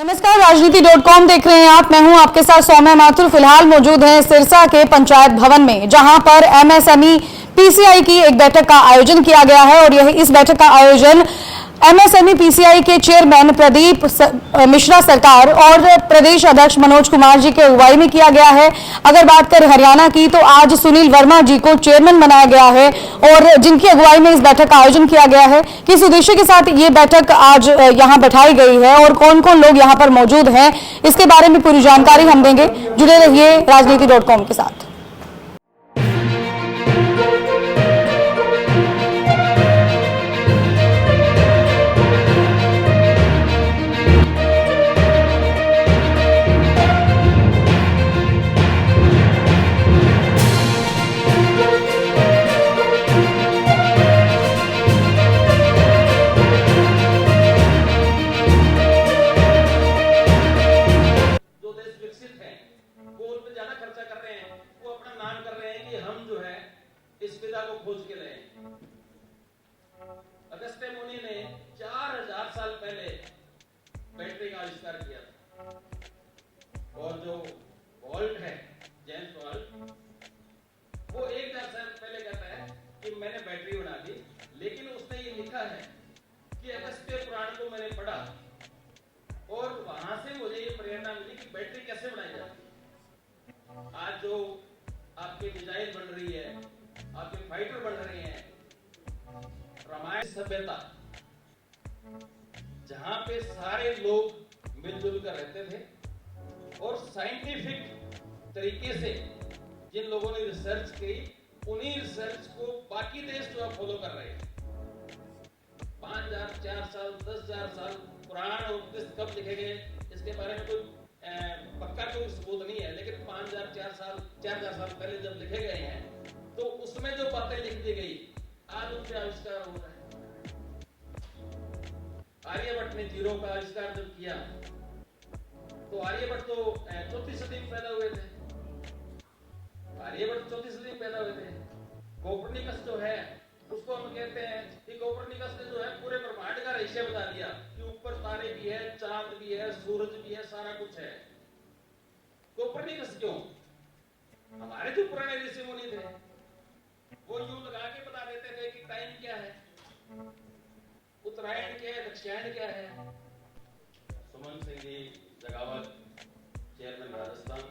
नमस्कार, राजनीति.com देख रहे हैं आप। मैं हूं आपके साथ सौम्या माथुर। फिलहाल मौजूद हैं सिरसा के पंचायत भवन में, जहां पर एमएसएमई पीसीआई की एक बैठक का आयोजन किया गया है और यह इस बैठक का आयोजन एमएसएमई पीसीआई के चेयरमैन प्रदीप मिश्रा सरकार और प्रदेश अध्यक्ष मनोज कुमार जी के अगुवाई में किया गया है। अगर बात करें हरियाणा की, तो आज सुनील वर्मा जी को चेयरमैन बनाया गया है और जिनकी अगुवाई में इस बैठक का आयोजन किया गया है। किस उद्देश्य के साथ ये बैठक आज यहां बैठाई गई है और कौन कौन लोग यहां पर मौजूद हैं, इसके बारे में पूरी जानकारी हम देंगे। जुड़े रहिए राजनीति.com के साथ। इस पिता को खोज के लाए। अगस्त्य मुनि ने 4000 साल पहले बैटरी का आविष्कार किया था और जो वॉल्ट है, जेम्स वॉल्ट, वो 1000 साल पहले कहता है कि मैंने बैटरी बना दी, लेकिन उसने ये लिखा है कि अगस्त्य पुराण को मैंने पढ़ा और वहां से मुझे ये प्रेरणा मिली कि बैटरी कैसे बनाई जाती। आज जो आपकी मिसाइल बन रही है, आपके फाइटर बन रहे हैं, रामायण सभ्यता जहां पे सारे लोग मिलजुल कर रहते थे और साइंटिफिक तरीके से जिन लोगों ने रिसर्च की, उन्हीं रिसर्च को बाकी देश जो है फॉलो कर रहे हैं। 5000 4 साल 10,000 साल पुराण और उपनिषद कब लिखे गए इसके बारे में कोई पक्का कोई सबूत नहीं है, लेकिन 5000 4,000 साल पहले जब लिखे गए हैं तो उसमें जो बातें लिख दी गई, आज उनसे आविष्कार हो रहा है। आर्यभट्ट ने जीरो का आविष्कार जब किया तो आर्यभट्ट तो 4वीं सदी में पैदा हुए थे। आर्यभट्ट 4वीं सदी में पैदा हुए थे। कोपरनिकस जो है उसको हम कहते हैं कि कोपरनिकस ने जो है पूरे ब्रह्मांड का रहस्य बता दिया कि ऊपर तारे भी है, चांद भी है, सूरज भी है, सारा कुछ है। कोपरनिकस क्यों? हमारे जो पुराने ऋषि मुनि थे वो यूं लगा के बता देते थे कि टाइम क्या है, उत्तरायण क्या है, दक्षिणायन क्या है। सुमन सिंह जी जगावत, चेयरमैन राजस्थान,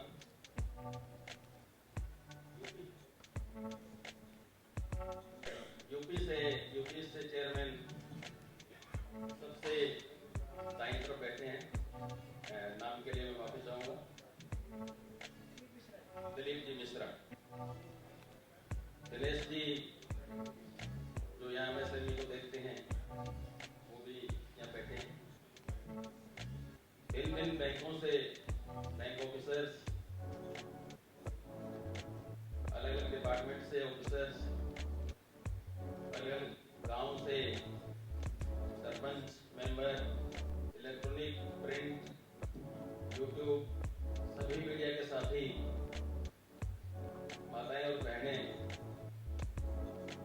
यूपी से चेयरमैन सबसे दाईं तरफ बैठे हैं, नाम के लिए मैं माफी चाहूंगा, दिलीप जी मिश्रा। दिनेश जी जो यहाँ एमएसएमई को देखते हैं वो भी यहाँ बैठे हैं। भिन्न बैंकों से बैंक ऑफिसर्स, अलग अलग डिपार्टमेंट से ऑफिसर्स, अलग अलग गांव से sarpanch, member, electronic, print, YouTube, सभी मीडिया के साथी, माताएं और बहनें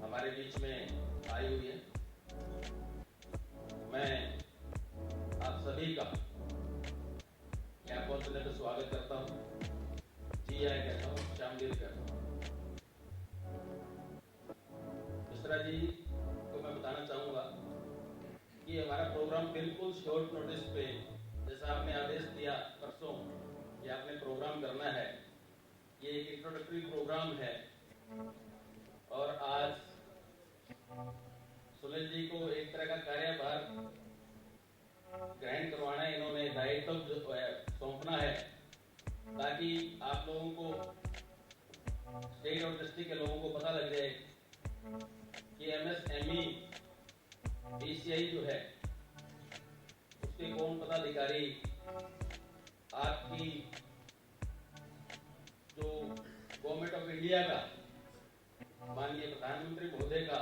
हमारे बीच में आई हुई है। मैं आप सभी का यहाँ पहुंचने पर स्वागत करता हूँ, जी आए कहता हूँ, शामदीद करता हूँ। मिश्रा जी को मैं बताना चाहूंगा कि हमारा प्रोग्राम बिल्कुल शॉर्ट नोटिस पे, जैसा आपने आदेश दिया परसों कि आपने प्रोग्राम करना है, ये एक इंट्रोडक्टरी प्रोग्राम है और आज सुनील जी को एक तरह का कार्यभार ग्रहण करवाना है, इन्होंने दायित्व सौंपना है ताकि आप लोगों को, स्टेट और डिस्ट्रिक्ट के लोगों को पता लग जाए कि एमएसएमई पीसीआई जो है उसके कौन पदाधिकारी आपकी जो गवर्नमेंट ऑफ इंडिया का माननीय प्रधानमंत्री महोदय का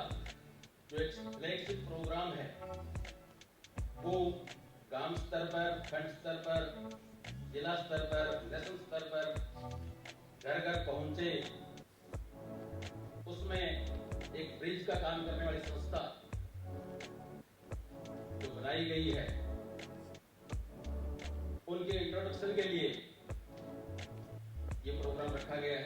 जो एक फ्लैगशिप प्रोग्राम है वो गांव स्तर पर, खंड स्तर पर, जिला स्तर पर, नेशनल स्तर पर घर घर पहुंचे। उसमें एक ब्रिज का काम करने वाली संस्था जो बनाई गई है इंट्रोडक्शन के लिए ये प्रोग्राम रखा गया है।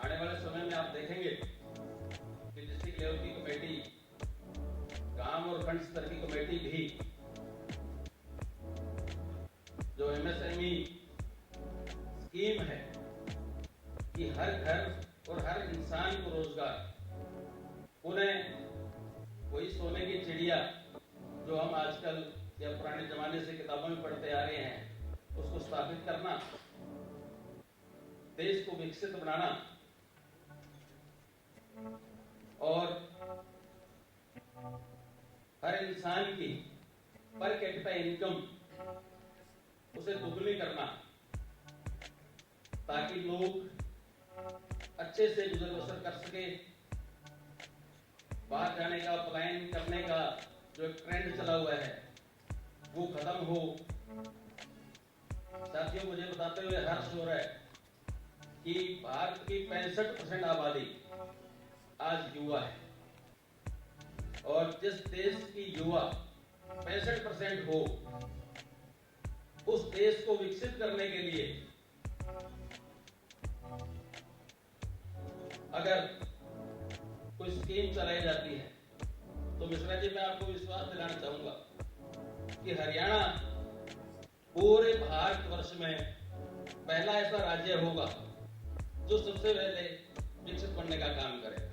आने वाले समय में आप देखेंगे कि डिस्ट्रिक्ट लेवल की कमेटी, गांव और खंड स्तर की कमेटी भी जो एमएसएमई स्कीम है कि हर घर और हर इंसान को रोजगार, उन्हें वही सोने की चिड़िया जो हम आजकल या पुराने जमाने से किताबों में पढ़ते आ रहे हैं, उसको स्थापित करना, देश को विकसित बनाना और हर इंसान की पर कैपिटा इनकम उसे दुगनी करना, ताकि लोग अच्छे से गुजर बसर कर सके। बाहर जाने का, पलायन करने का जो एक ट्रेंड चला हुआ है वो खत्म हो। साथियों, मुझे बताते हुए हर्ष हो रहा है कि भारत की 65% आबादी आज युवा है, और जिस देश की युवा 65% हो, उस देश को विकसित करने के लिए अगर कोई स्कीम चलाई जाती है तो मिश्रा जी, मैं आपको विश्वास दिलाना चाहूंगा कि हरियाणा पूरे भारतवर्ष में पहला ऐसा राज्य होगा जो सबसे पहले विकसित बनने का काम करेगा।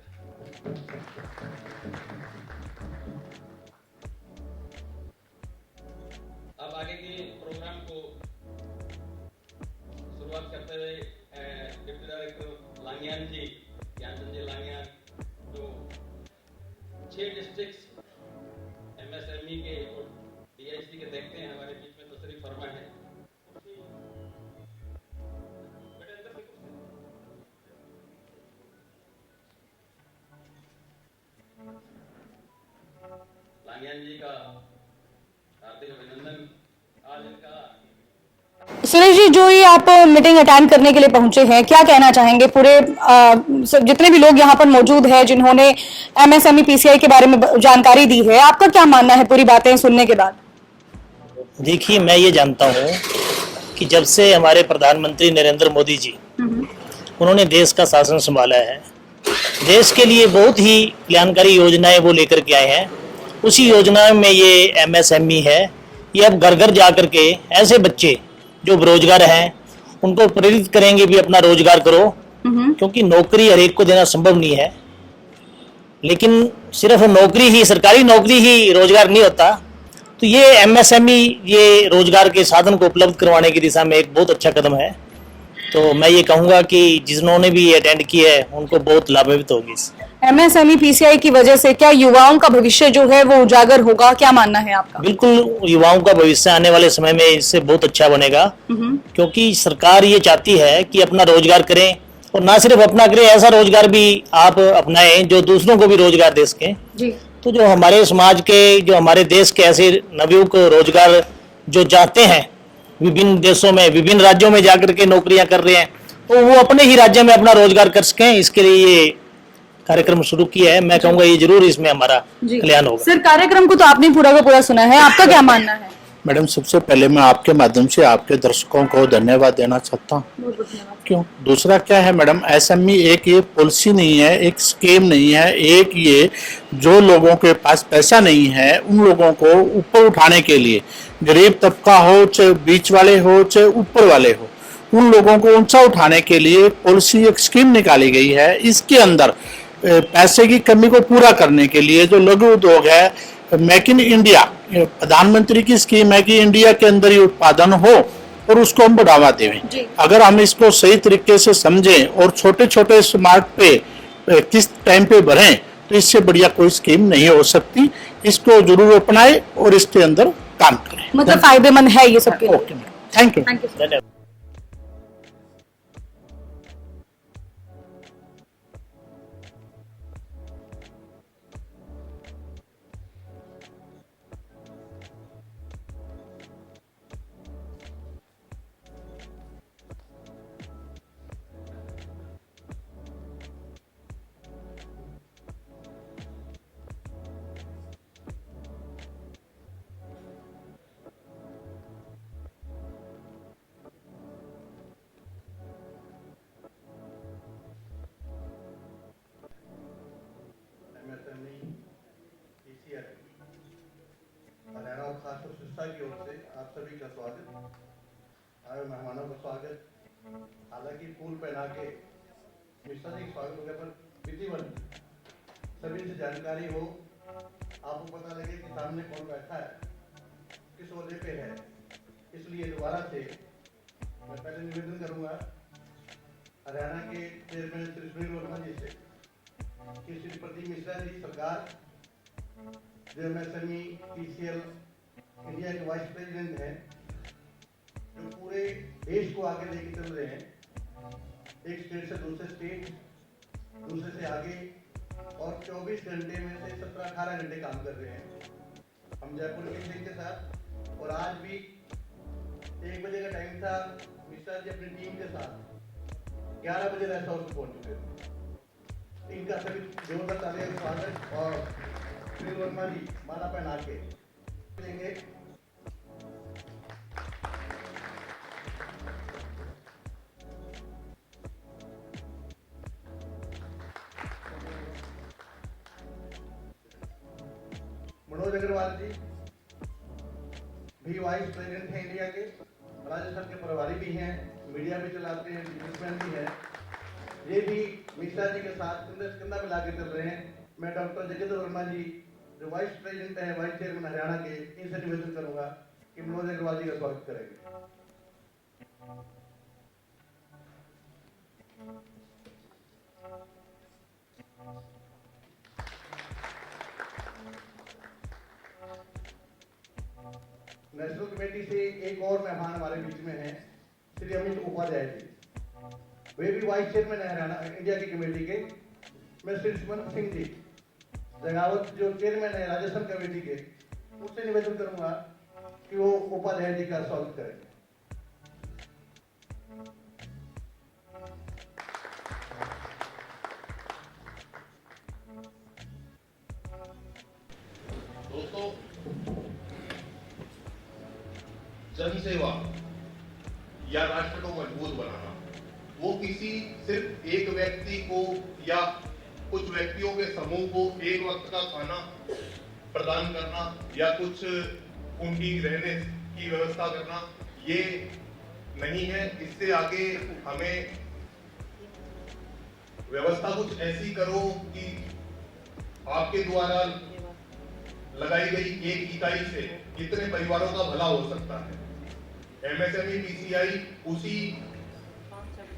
अब आगे के प्रोग्राम को शुरुआत करते हुए डिप्टी डायरेक्टर लांगियान जी, ज्ञानचंद जी लांगियान, जो 6 डिस्ट्रिक्ट्स एमएसएमई के और डीआईसी के देखते हैं, हमारे बीच में तशरीफ फरमा है। लांगियान जी का हार्दिक अभिनंदन। आज इनका सुरेश जी, जो ये आप मीटिंग अटेंड करने के लिए पहुंचे हैं, क्या कहना चाहेंगे पूरे जितने भी लोग यहाँ पर मौजूद हैं जिन्होंने एमएसएमई पीसीआई के बारे में जानकारी दी है, आपका क्या मानना है पूरी बातें सुनने के बाद? देखिए, मैं ये जानता हूँ कि जब से हमारे प्रधानमंत्री नरेंद्र मोदी जी उन्होंने देश का शासन संभाला है, देश के लिए बहुत ही कल्याणकारी योजनाएं वो लेकर के आए हैं। उसी योजना में ये एमएसएमई है। ये अब घर घर जा करके ऐसे बच्चे जो बेरोजगार हैं उनको प्रेरित करेंगे भी अपना रोजगार करो, क्योंकि नौकरी हर एक को देना संभव नहीं है। लेकिन सिर्फ नौकरी ही, सरकारी नौकरी ही रोजगार नहीं होता। तो ये एमएसएमई ये रोजगार के साधन को उपलब्ध करवाने की दिशा में एक बहुत अच्छा कदम है। तो मैं ये कहूँगा कि जिन्होंने भी अटेंड किया है उनको बहुत लाभान्वित होगी इससे। एमएसएमई पीसीआई की वजह से क्या युवाओं का भविष्य जो है वो उजागर होगा, क्या मानना है आपका? बिल्कुल, युवाओं का भविष्य आने वाले समय में इससे बहुत अच्छा बनेगा, क्योंकि सरकार ये चाहती है कि अपना रोजगार करें, और ना सिर्फ अपना करें, ऐसा रोजगार भी आप अपनाएं जो दूसरों को भी रोजगार दे सकें। जी। तो जो हमारे समाज के, जो हमारे देश के ऐसे नवयुवक रोजगार जो चाहते हैं, विभिन्न देशों में, विभिन्न राज्यों में जाकर के नौकरियां कर रहे हैं, तो वो अपने ही राज्य में अपना रोजगार कर सकें, इसके लिए ये कार्यक्रम शुरू किया है। मैं कहूंगा ये जरूर इसमें हमारा कल्याण होगा। सर, कार्यक्रम को तो आपने पूरा का पूरा सुना है, आपका क्या मानना है? मैडम, सबसे पहले मैं आपके माध्यम से आपके दर्शकों को धन्यवाद देना चाहता हूँ। क्यों? दूसरा क्या है मैडम, एसएमई एक ये पॉलिसी नहीं है, एक स्कीम नहीं है, एक ये जो लोगों के पास पैसा नहीं है उन लोगों को ऊपर उठाने के लिए, गरीब तबका हो चाहे बीच वाले हो चाहे ऊपर वाले हो, उन लोगों को ऊंचा उठाने के लिए एक पॉलिसी, एक स्कीम निकाली गई है। इसके अंदर पैसे की कमी को पूरा करने के लिए जो लघु उद्योग है, मेक इन इंडिया, प्रधानमंत्री की स्कीम है कि इंडिया के अंदर ही उत्पादन हो और उसको हम बढ़ावा दें। अगर हम इसको सही तरीके से समझें और छोटे छोटे स्मार्ट पे किस टाइम पे बढ़ें, तो इससे बढ़िया कोई स्कीम नहीं हो सकती। इसको जरूर अपनाएं और इसके अंदर काम करें। मतलब फायदेमंद है ये सबके लिए। Okay, thank you. धन्यवाद। आप सभी का स्वागत, आए मेहमानों का स्वागत। हालांकि फूल पहना के मिश्रा जी स्वागत हो गया, पर विधिवत सभी से जानकारी हो, आपको पता लगे कि सामने कौन बैठा है, किस ओहदे पे है। इसलिए दोबारा से मैं पहले निवेदन करूंगा हरियाणा के चेयरमैन श्री सुनील वर्मा जी से कि श्री प्रदीप मिश्रा जी सरकार जो MSME PCL इंडिया के वाइस प्रेसिडेंट हैं, जो पूरे देश को आगे लेके चल रहे हैं, एक स्टेट से दूसरे स्टेट, दूसरे से आगे, और 24 घंटे में से 17-18 घंटे काम कर रहे हैं हम जयपुर के टीम के साथ। और आज भी 1 बजे का टाइम था, मिश्रा जी अपनी टीम के साथ 11 बजे रेस्ट हाउस पहुंच चुके थे। इनका सभी जोरदार तालियों का स्वागत। और सुनील वर्मा जी माला पहना के लेंगे। मनोज अग्रवाल जी भी वाइस प्रेसिडेंट हैं इंडिया के, राजस्थान के प्रभारी भी हैं, मीडिया भी चलाते हैं, बिजनेसमैन भी हैं। ये भी मिश्रा जी के साथ कंधा मिला के चल रहे हैं। मैं डॉक्टर जगेंद्र वर्मा जी जो वाइस प्रेसिडेंट है, वाइस चेयरमैन हरियाणा के, इनसे निवेदन करूंगा कि मनोज अग्रवाल जी का स्वागत करेंगे। नेशनल कमेटी से एक और मेहमान हमारे बीच में हैं, श्री अमित उपाध्याय जी। वे भी वाइस चेयरमैन है हरियाणा इंडिया की कमेटी के। मैं श्री सुमन सिंह जी जगावत जो चेयरमैन है राजस्थान कमेटी के, उससे निवेदन करूंगा कि वो उपाध्याय जी का स्वागत करें। दोस्तों, जन सेवा या राष्ट्र को मजबूत बनाना वो किसी सिर्फ एक व्यक्ति को या कुछ व्यक्तियों के समूह को एक वक्त का खाना प्रदान करना या कुछ उनकी रहने की व्यवस्था करना ये नहीं है। इससे आगे हमें व्यवस्था कुछ ऐसी करो कि आपके द्वारा लगाई गई एक इकाई से कितने परिवारों का भला हो सकता है। MSME PCI उसी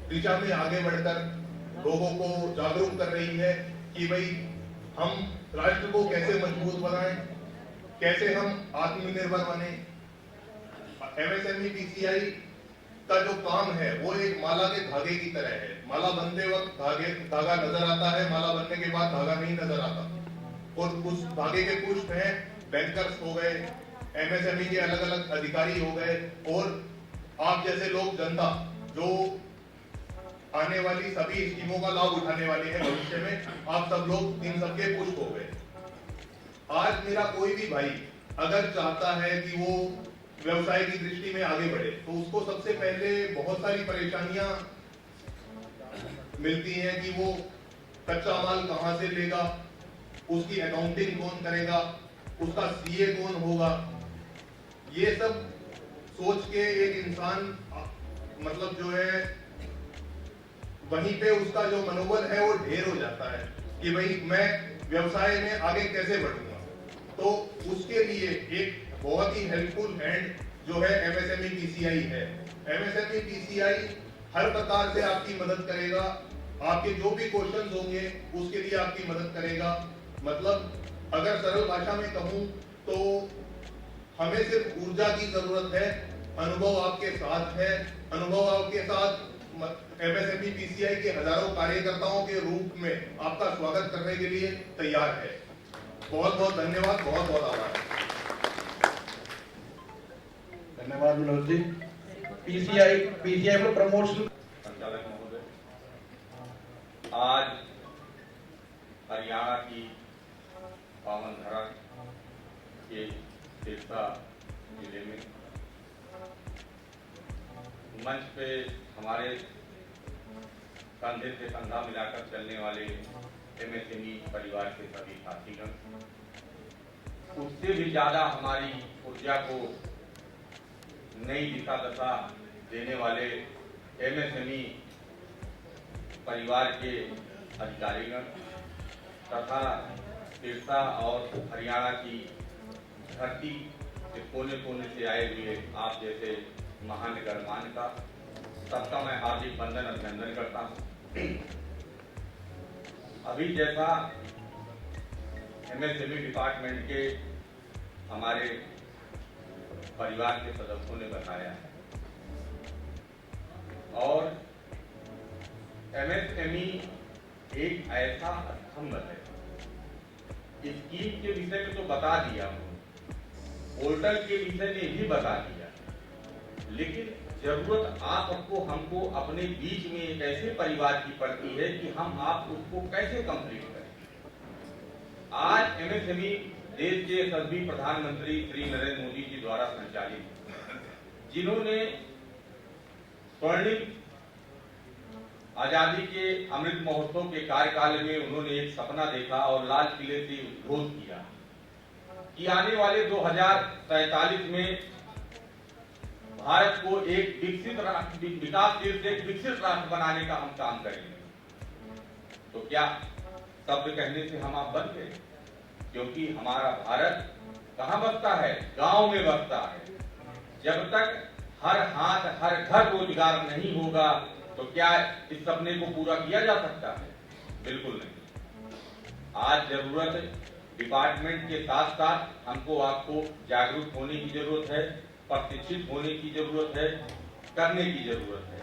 दिशा में आगे बढ़कर लोगों को जागरूक कर रही है कि भाई हम राष्ट्र को कैसे मजबूत बनाएं, कैसे हम आत्मनिर्भर बने। MSME PCI का जो काम है वो एक माला के धागे की तरह है। माला बनते वक्त धागा नजर आता है, माला बनने के बाद धागा नहीं नजर आता। और उस धागे के पुष्प हैं, बैंकर्स हो गए, MSME के अलग अलग अधिकारी हो गए, और आप जैसे लोग, जनता जो आने वाली सभी स्कीमों का लाभ उठाने वाले हैं भविष्य में, आप सब लोग इन सबके पुष्प हो गए। आज मेरा कोई भी भाई अगर चाहता है कि वो व्यवसाय की दृष्टि में आगे बढ़े, तो उसको सबसे पहले बहुत सारी परेशानियां मिलती हैं कि वो कच्चा माल कहां से लेगा, उसकी अकाउंटिंग कौन करेगा, उसका CA कौन होगा। ये सब सोच के एक इंसान मतलब जो है वहीं पे उसका जो मनोबल है वो ढेर हो जाता है कि भाई मैं व्यवसाय में आगे कैसे बढ़ूंगा। तो उसके लिए एक बहुत ही हेल्पफुल हैंड जो है MSME PCI है। MSME PCI हर प्रकार से आपकी मदद करेगा, आपके जो भी क्वेश्चंस होंगे उसके लिए आपकी मदद करेगा। मतलब अगर सरल भाषा में कहूं तो हमें सिर्फ ऊर्जा की जरूरत है, अनुभव आपके साथ है। अनुभव आपके साथ MSME PCI के हजारों कार्यकर्ताओं के रूप में आपका स्वागत करने के लिए तैयार है। बहुत बहुत धन्यवाद, बहुत बहुत आभार। धन्यवाद मनोज जी। PCI को प्रमोशन संचालक महोदय, आज हरियाणा की पावन धरा के सिरसा जिले में मंच पे हमारे कंधे से कंधा मिलाकर चलने वाले MSME परिवार के सभी साथीगण, उससे भी ज्यादा हमारी ऊर्जा को नई दिशा दशा देने वाले एमएसएमई परिवार के अधिकारीगण तथा सिरसा और हरियाणा की धरती के कोने कोने से आए हुए आप जैसे महान गणमान्य का सबका मैं हार्दिक वंदन अभिनंदन करता हूँ। अभी जैसा एमएसएमई डिपार्टमेंट के हमारे परिवार के सदस्यों ने बताया है, और एमएसएमई एक ऐसा स्तंभ है, स्कीम के विषय में तो बता दिया, पोर्टल के विषय में भी बता दिया, लेकिन जरूरत आप सबको हमको अपने बीच में एक ऐसे परिवार की पड़ती है कि हम आप उसको कैसे कंप्लीट करें। आज एमएसएमई देश के सभी प्रधानमंत्री श्री नरेंद्र मोदी जी द्वारा संचालित, जिन्होंने स्वर्णिम आजादी के अमृत महोत्सव के कार्यकाल में उन्होंने एक सपना देखा और लाल किले से उद्घोष किया कि आने वाले 2047 में भारत को एक विकसित राष्ट्र, विकासशील से विकसित राष्ट्र बनाने का हम काम करेंगे। तो क्या शब्द कहने से हम आप बन गए? क्योंकि हमारा भारत कहाँ बसता है? गांव में बसता है। जब तक हर हाथ हर घर रोजगार नहीं होगा तो क्या इस सपने को पूरा किया जा सकता है? बिल्कुल नहीं। आज जरूरत डिपार्टमेंट के साथ साथ हमको आपको जागरूक होने की जरूरत है, प्रशिक्षित होने की जरूरत है, करने की जरूरत है।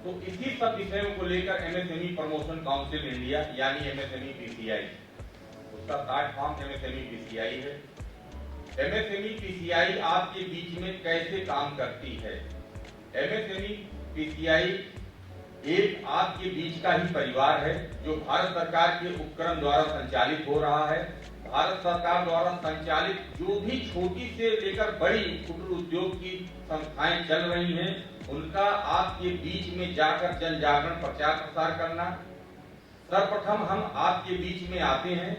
तो इसी सब विषयों को लेकर एमएसएमई प्रमोशन काउंसिल इंडिया यानी एमएसएमई पीसीआई, उसका प्लेटफॉर्म एमएसएमई पीसीआई है। एमएसएमई पीसीआई आपके बीच में कैसे काम करती है? एमएसएमई पीसीआई एक आपके बीच का ही परिवार है जो भारत सरकार के उपक्रम द्वारा संचालित हो रहा है। भारत सरकार द्वारा संचालित जो भी छोटी से लेकर बड़ी कुटीर उद्योग की संस्थाएं चल रही हैं, उनका आपके बीच में जाकर जन जागरण प्रचार प्रसार करना। सर्वप्रथम हम आपके बीच में आते हैं,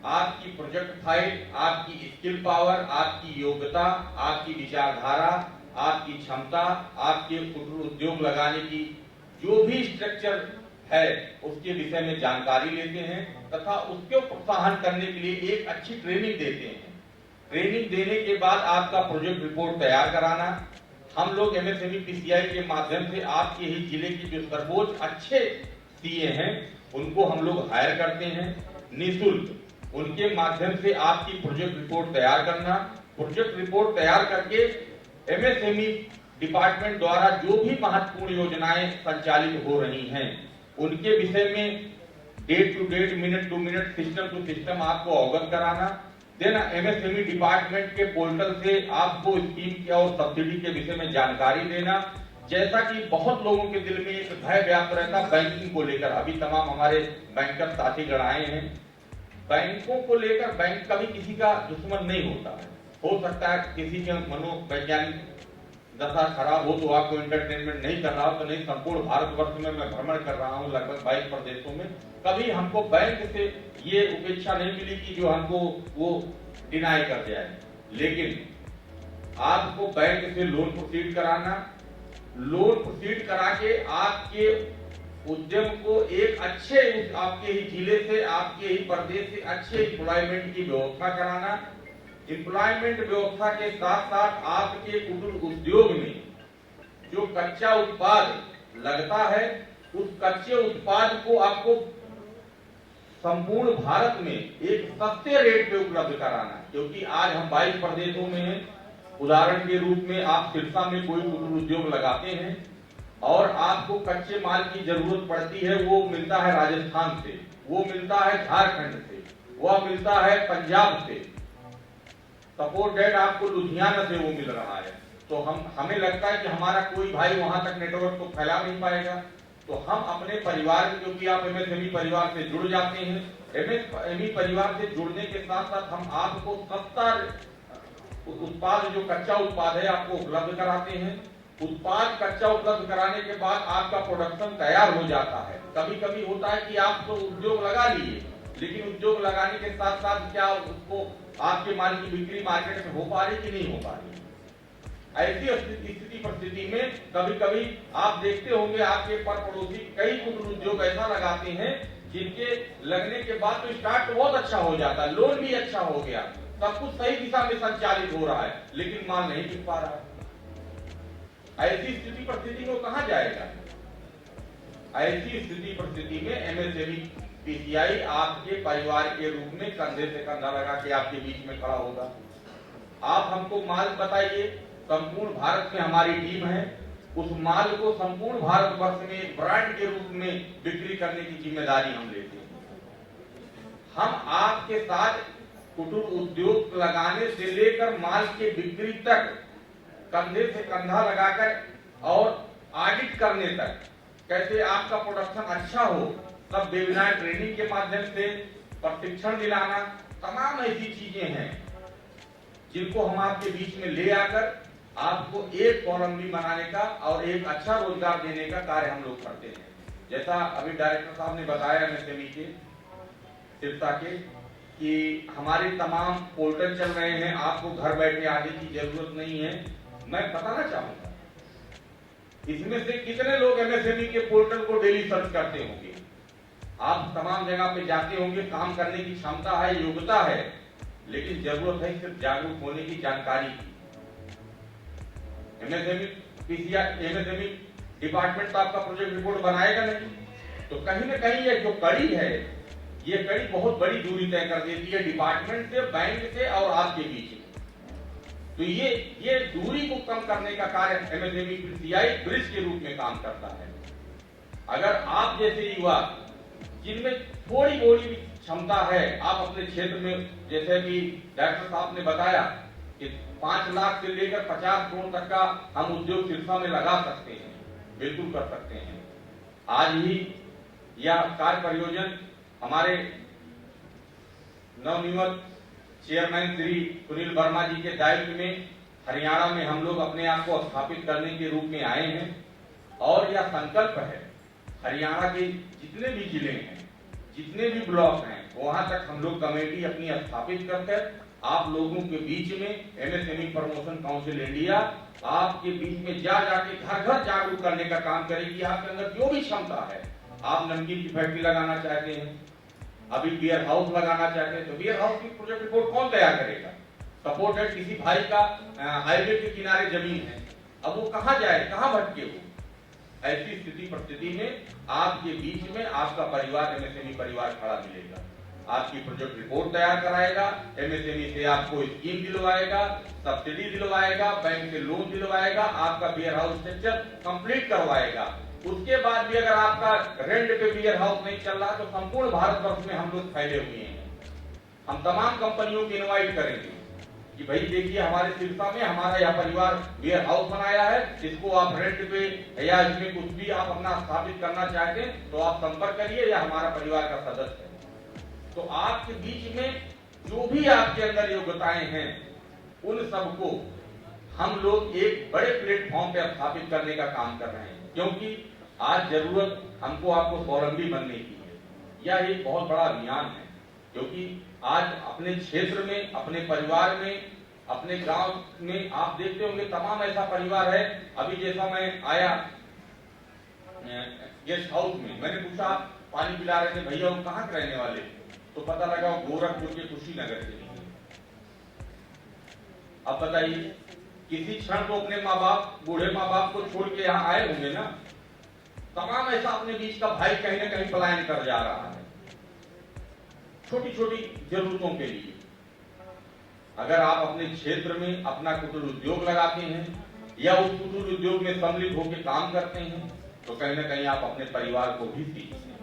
आपकी प्रोजेक्ट फाइल, आपकी स्किल पावर, आपकी योग्यता, आपकी विचारधारा, आपकी क्षमता, आपके कुटीर उद्योग लगाने की जो भी स्ट्रक्चर है उसके विषय में जानकारी लेते हैं तथा उसको प्रोत्साहन करने के लिए एक अच्छी ट्रेनिंग देते हैं। ट्रेनिंग देने के बाद आपका प्रोजेक्ट रिपोर्ट तैयार कराना। हम लोग एमएसएमई पीसीआई के माध्यम से आपके ही जिले की जो सर्वोच्च अच्छे सीए हैं उनको हम लोग हायर करते हैं निःशुल्क। उनके माध्यम से आपकी प्रोजेक्ट रिपोर्ट तैयार करना। प्रोजेक्ट रिपोर्ट तैयार करके एमएसएमई डिपार्टमेंट द्वारा जो भी महत्वपूर्ण योजनाएं संचालित हो रही हैं उनके विषय में date to date, minute to minute, system to system आपको अवगत कराना। देन एमएसएमई डिपार्टमेंट के पोर्टल से आपको स्कीम और सब्सिडी के विषय में जानकारी देना। जैसा कि बहुत लोगों के दिल में एक भय व्याप्त रहता बैंकिंग को लेकर, अभी तमाम हमारे बैंकर साथीगण आए हैं। बैंकों को लेकर बैंक कभी किसी का दुश्मन नहीं होता है। हो सकता है किसी के मनोवैज्ञानिक दशा खराब हो तो आपको एंटरटेनमेंट नहीं कर रहा हो तो नहीं, संपूर्ण भारतवर्ष में मैं भ्रमण कर रहा हूं लगभग 22 प्रदेशों में, कभी हमको बैंक से ये उपेक्षा नहीं मिली कि जो हमको वो डिनाई कर जाए। लेकिन आपको बैंक से लोन प्रोसीड कराना, लोन प्रोसीड करा के आपके उद्यम को एक अच्छे आपके ही जिले से, आपके ही प्रदेश से अच्छे एम्प्लॉयमेंट की व्यवस्था कराना। एम्प्लॉयमेंट व्यवस्था के साथ साथ आपके कुटीर उद्योग में जो कच्चा उत्पाद लगता है उस कच्चे उत्पाद को आपको संपूर्ण भारत में एक सस्ते रेट पे उपलब्ध कराना। क्योंकि आज हम 22 प्रदेशों में हैं। उदाहरण के रूप में आप सिरसा में कोई कुटीर उद्योग लगाते हैं और आपको कच्चे माल की जरूरत पड़ती है, वो मिलता है राजस्थान से, वो मिलता है झारखंड से, वह मिलता है पंजाब से, सपोज डेट आपको लुधियाना से वो मिल रहा है। तो हमें लगता है कि हमारा कोई भाई वहां तक नेटवर्क को फैला नहीं पाएगा। तो हम अपने परिवार, क्योंकि आप एमएसएमई परिवार से जुड़ जाते हैं, एमएसएमई परिवार से जुड़ने के साथ साथ हम आपको सस्ता उत्पाद, जो कच्चा उत्पाद है, आपको उपलब्ध कराते हैं। उत्पाद कच्चा उपलब्ध कराने के बाद आपका प्रोडक्शन तैयार हो जाता है। कभी कभी होता है कि आप तो उद्योग लगा लिए, लेकिन उद्योग लगाने के साथ साथ क्या उसको आपके माल की बिक्री मार्केट में हो पा रही कि नहीं हो पा रही। ऐसी स्थिति परिस्थिति में कभी कभी आप देखते होंगे आपके पर पड़ोसी कई कुटीर उद्योग ऐसा लगाते हैं जिनके लगने के बाद तो स्टार्ट तो बहुत अच्छा हो जाता है, लोन भी अच्छा हो गया, सब कुछ सही दिशा में संचालित हो रहा है, लेकिन माल नहीं बिक पा रहा है। ऐसी स्थिति परिस्थिति में कहां जाएगा? ऐसी स्थिति परिस्थिति में एमएसएमई पीसीआई आपके परिवार के रूप में कंधे से कंधा लगा के आपके बीच में खड़ा होगा। आप हमको माल बताइए, संपूर्ण भारत में हमारी टीम है, उस माल को संपूर्ण भारतवर्ष में ब्रांड के रूप में बिक्री करने की जिम्मेदारी हम लेते हैं। हम आपके साथ कुटीर उद्योग लगाने से लेकर माल के बिक्री तक कंधे से कंधा लगाकर और ऑडिट करने तक, कैसे आपका प्रोडक्शन अच्छा हो, सब वेबिनार ट्रेनिंग के माध्यम से प्रशिक्षण दिलाना, तमाम ऐसी चीजें हैं जिनको हम आपके बीच में ले आकर आपको एक स्वावलंबी बनाने का और एक अच्छा रोजगार देने का कार्य हम लोग करते हैं। जैसा अभी डायरेक्टर साहब ने बताया एमएसएमई के सिरसा के कि हमारे तमाम पोर्टल चल रहे हैं, आपको घर बैठे आने की जरूरत नहीं है। मैं बताना चाहूंगा इसमें से कितने लोग एमएसएमई के पोर्टल को डेली सर्च करते होंगे। आप तमाम जगह पे जाते होंगे, काम करने की क्षमता है, योग्यता है, लेकिन जरूरत है सिर्फ जागरूक होने की, जानकारी की। एमएसएमई पीसीआई एमएसएमई डिपार्टमेंट तो आपका प्रोजेक्ट रिपोर्ट बनाएगा नहीं, तो कहीं ना कहीं ये जो कड़ी है, ये कड़ी बहुत बड़ी दूरी तय कर देती है डिपार्टमेंट से, बैंक से और आपके बीच में। तो ये दूरी को कम करने का कार्य एमएसएमई पीसीआई ब्रिज के रूप में काम करता है। अगर आप जैसे युवा जिनमें थोड़ी बोड़ी भी क्षमता है, आप अपने क्षेत्र में, जैसे कि डॉक्टर साहब ने बताया कि 5 लाख से लेकर 50 करोड़ तक का हम उद्योग सिरसा में लगा सकते हैं, बिल्कुल कर सकते हैं। आज ही यह कार्य परियोजन हमारे नवनियुक्त चेयरमैन श्री सुनील वर्मा जी के दायित्व में हरियाणा में हम लोग अपने आप को स्थापित करने के रूप में आए हैं, और यह संकल्प है हरियाणा के जितने भी जिले हैं, जितने भी ब्लॉक हैं, वहां तक हम लोग कमेटी अपनी स्थापित करकर आप लोगों के बीच में एमएसएमई प्रमोशन काउंसिल इंडिया आपके बीच में जाके घर घर जागरूक करने का काम करेगी। आपके अंदर जो भी क्षमता है, आप नमकीन की फैक्ट्री लगाना चाहते हैं, अभी बियर हाउस लगाना चाहते हैं, तो बियर हाउस की प्रोजेक्ट रिपोर्ट कौन तैयार करेगा? सपोर्टेड किसी भाई का हाईवे के किनारे जमीन है, अब वो कहां जाए, कहां भटके वो? ऐसी स्थिति परिस्थिति में आपके बीच में आपका परिवार, एमएसएमई परिवार खड़ा मिलेगा, आपकी प्रोजेक्ट रिपोर्ट तैयार कराएगा, एमएसएमई से आपको स्कीम दिलवाएगा, सब्सिडी दिलवाएगा, बैंक से लोन दिलवाएगा, आपका बियर हाउस स्ट्रक्चर कंप्लीट करवाएगा। उसके बाद भी अगर आपका रेंट पे बियर हाउस नहीं चल रहा, तो संपूर्ण भारतवर्ष में हम लोग फैले हुए हैं। हम तमाम कंपनियों को इनवाइट करेंगे कि भाई देखिए, हमारे सिरसा में हमारा यह परिवार बियर हाउस बनाया है, इसको आप रेंट पे या इसमें कुछ भी आप अपना स्थापित करना चाहते हैं तो आप संपर्क करिए, या हमारा परिवार का सदस्य है। तो आपके बीच में जो भी आपके अंदर योग्यताएं हैं, उन सबको हम लोग एक बड़े प्लेटफॉर्म पे स्थापित करने का काम कर रहे हैं, क्योंकि आज जरूरत हमको आपको स्वावलंबी बनने की है। यह एक बहुत बड़ा अभियान है, क्योंकि आज अपने क्षेत्र में, अपने परिवार में, अपने गांव में आप देखते होंगे तमाम ऐसा परिवार है। अभी जैसा मैं आया गेस्ट हाउस में, मैंने पूछा पानी पिला रहे थे, भैया वो कहाँ के रहने वाले, तो पता लगा वो गोरखपुर के कुशीनगर के लिए। अब बताइए, किसी क्षण को अपने माँ बाप, बूढ़े माँ बाप को छोड़ के यहाँ आए होंगे ना। तमाम ऐसा अपने बीच का भाई कहीं ना कहीं पलायन कर जा रहा है, छोटी छोटी जरूरतों के लिए। अगर आप अपने क्षेत्र में अपना कुटीर उद्योग लगाते हैं या उस कुटीर उद्योग में सम्मिलित होकर काम करते हैं, तो कहीं ना कहीं आप अपने परिवार को भी सीखते हैं,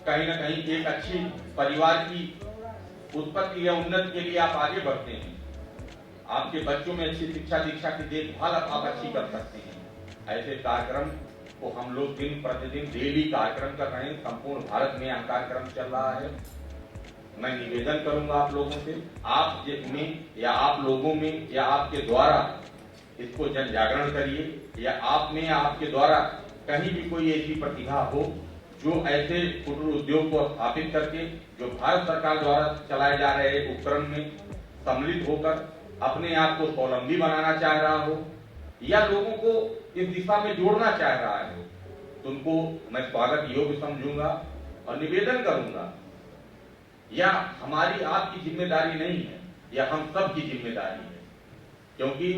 कहीं ना कहीं एक अच्छी परिवार की उत्पत्ति या उन्नति के लिए आप आगे बढ़ते हैं। आपके बच्चों में अच्छी शिक्षा दीक्षा की देखभाल आप अच्छी कर सकते हैं। ऐसे कार्यक्रम को हम लोग दिन प्रतिदिन डेली कार्यक्रम कर रहे हैं, संपूर्ण भारत में यह कार्यक्रम चल रहा है। मैं निवेदन करूंगा आप लोगों से, आप में या आप लोगों में या आपके द्वारा इसको जन जागरण करिए, या आप में या आपके द्वारा कहीं भी कोई ऐसी प्रतिभा हो जो ऐसे कुटीर उद्योग को स्थापित करके जो भारत सरकार द्वारा चलाए जा रहे उपक्रम में सम्मिलित होकर अपने आप को स्वावलंबी बनाना चाह रहा हो या लोगों को इस दिशा में जोड़ना चाह रहा हो, तो उनको मैं स्वागत योग्य समझूंगा और निवेदन करूंगा, या हमारी आपकी जिम्मेदारी नहीं है, या हम सब की जिम्मेदारी है, क्योंकि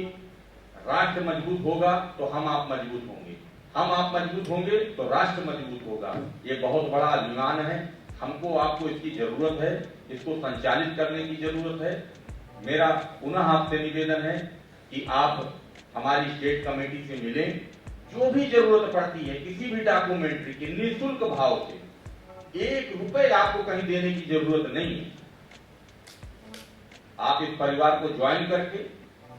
राष्ट्र मजबूत होगा तो हम आप मजबूत होंगे, हम आप मजबूत होंगे तो राष्ट्र मजबूत होगा। ये बहुत बड़ा अभियान है, हमको आपको इसकी जरूरत है, इसको संचालित करने की जरूरत है। मेरा पुनः आपसे निवेदन है कि आप हमारी स्टेट कमेटी से मिलें, जो भी जरूरत पड़ती है किसी भी डॉक्यूमेंट्री की निःशुल्क भाव से, 1 रुपए आपको कहीं देने की जरूरत नहीं है। आप इस परिवार को ज्वाइन करके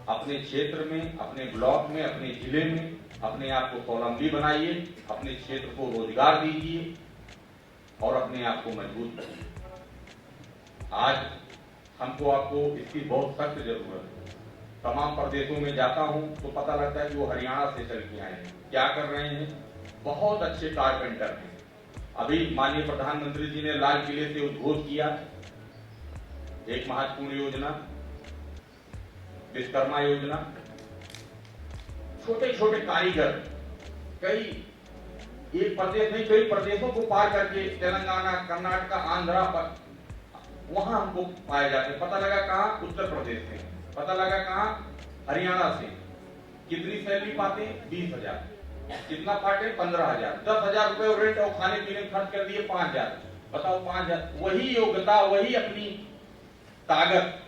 अपने क्षेत्र में, अपने ब्लॉक में, अपने जिले में अपने आप को स्वावलंबी बनाइए, अपने क्षेत्र को रोजगार दीजिए और अपने आप को मजबूत करिए। आज हमको आपको इसकी बहुत सख्त जरूरत है। तमाम प्रदेशों में जाता हूं तो पता लगता है कि वो हरियाणा से चल के आए हैं, क्या कर रहे हैं, बहुत अच्छे कारपेंटर हैं। अभी माननीय प्रधानमंत्री जी ने लाल किले से उद्घोष किया एक महत्वपूर्ण योजना, विश्वकर्मा योजना। छोटे छोटे कारीगर कई, एक प्रदेश नहीं कई प्रदेशों को पार करके तेलंगाना, कर्नाटक, आंध्रा पर वहां हमको पाए जाते। पता लगा कहां, उत्तर प्रदेश से, पता लगा कहां, हरियाणा से। कितनी सैलरी पाते हैं, 20,000। कितना पाते, 15,000। 10,000 रुपए रेंट और खाने पीने खर्च कर दिए 5,000। बताओ 5,000, वही योग्यता, वही अपनी ताकत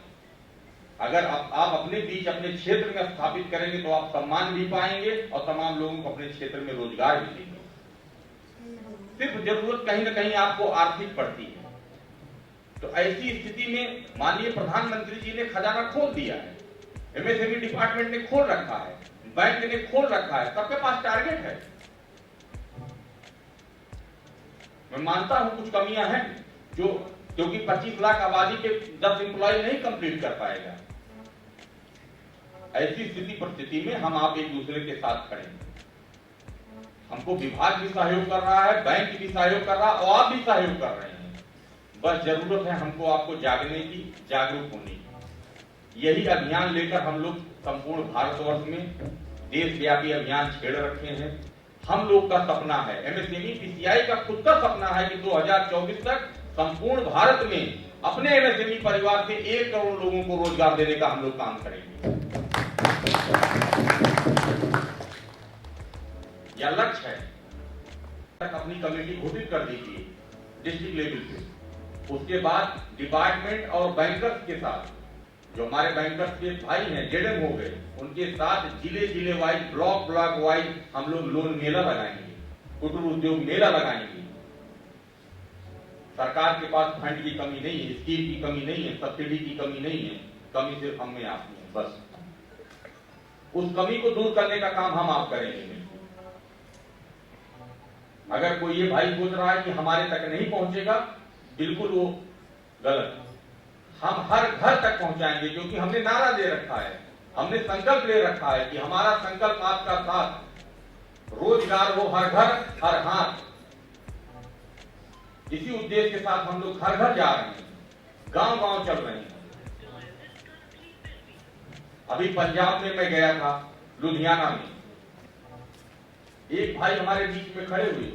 अगर आप अपने बीच, अपने क्षेत्र में स्थापित करेंगे तो आप सम्मान भी पाएंगे और तमाम लोगों को अपने क्षेत्र में रोजगार भी देंगे। सिर्फ जरूरत कहीं ना कहीं आपको आर्थिक पड़ती है। तो ऐसी स्थिति में माननीय प्रधानमंत्री जी ने खजाना खोल दिया है, एमएसएमई डिपार्टमेंट ने खोल रखा है, बैंक ने खोल रखा है, सबके पास टारगेट है। मैं मानता हूं कुछ कमियां हैं, जो क्योंकि 25 लाख आबादी के 10 एम्प्लॉय नहीं कंप्लीट कर पाएगा। ऐसी स्थिति परिस्थिति में हम आप एक दूसरे के साथ खड़े हैं। हमको विभाग भी सहयोग कर रहा है, बैंक भी सहयोग कर रहा है और आप भी सहयोग कर रहे हैं। बस जरूरत है हमको आपको जागने की, जागरूक होने की। यही अभियान लेकर हम लोग संपूर्ण भारतवर्ष में देशव्यापी अभियान छेड़ रखे हैं। हम लोग का सपना है, एमएसएमई पीसीआई का खुद का सपना है कि 2024 तक संपूर्ण भारत में अपने एमएसएमई परिवार से 1 करोड़ लोगों को रोजगार देने का हम लोग काम करेंगे। यह लक्ष्य है। तक अपनी कमेटी घोषित कर दीजिए डिस्ट्रिक्ट लेवल पे। उसके बाद डिपार्टमेंट और बैंकर्स के साथ, जो हमारे बैंकर्स के भाई हैं, जेडएम हो गए, उनके साथ जिले वाइज, ब्लॉक वाइज हम लोग लोन मेला लगाएंगे, कुटीर उद्योग मेला लगाएंगे। सरकार के पास फंड की कमी नहीं है, स्कीम की कमी नहीं है, सब्सिडी की कमी नहीं है, कमी सिर्फ हम में आती है। बस उस कमी को दूर करने का काम हम आप करेंगे। अगर कोई ये भाई सोच रहा है कि हमारे तक नहीं पहुंचेगा, बिल्कुल वो गलत। हम हर घर तक पहुंचाएंगे, क्योंकि हमने नारा दे रखा है, हमने संकल्प ले रखा है कि हमारा संकल्प आपका साथ, रोजगार हो हर घर हर हाथ। इसी उद्देश्य के साथ हम लोग घर घर जा रहे हैं, गांव गांव चल रहे हैं। अभी पंजाब में मैं गया था, लुधियाना में एक भाई हमारे बीच में खड़े हुए,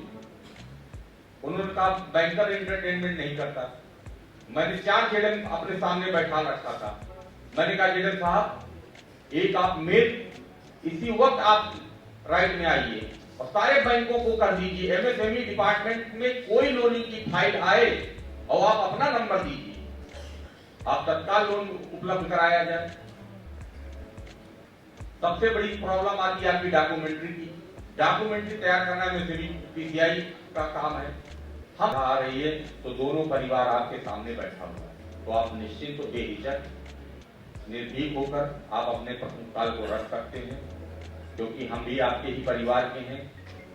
उन्होंने कहा बैंकर एंटरटेनमेंट नहीं करता। मैंने 4 जेडम अपने सामने बैठा रखा था। मैंने कहा जेडम साहब, एक आप मेल इसी वक्त आप राइट में आइए और सारे बैंकों को कर दीजिए, एमएसएमई डिपार्टमेंट में कोई लोन की फाइल आए और आप अपना नंबर दीजिए, आप तत्काल लोन उपलब्ध कराया जाए। सबसे बड़ी प्रॉब्लम आती है आपकी डॉक्यूमेंट्री की। डॉक्यूमेंट्री तैयार करना एमएसएमई पीसीआई का काम है। हम आ रही है तो दोनों परिवार आपके सामने बैठा हुआ है, तो आप निश्चिंत तो बेहिचक निर्भीक होकर आप अपने प्रश्नकाल को रख सकते हैं, क्योंकि हम भी आपके ही परिवार के हैं।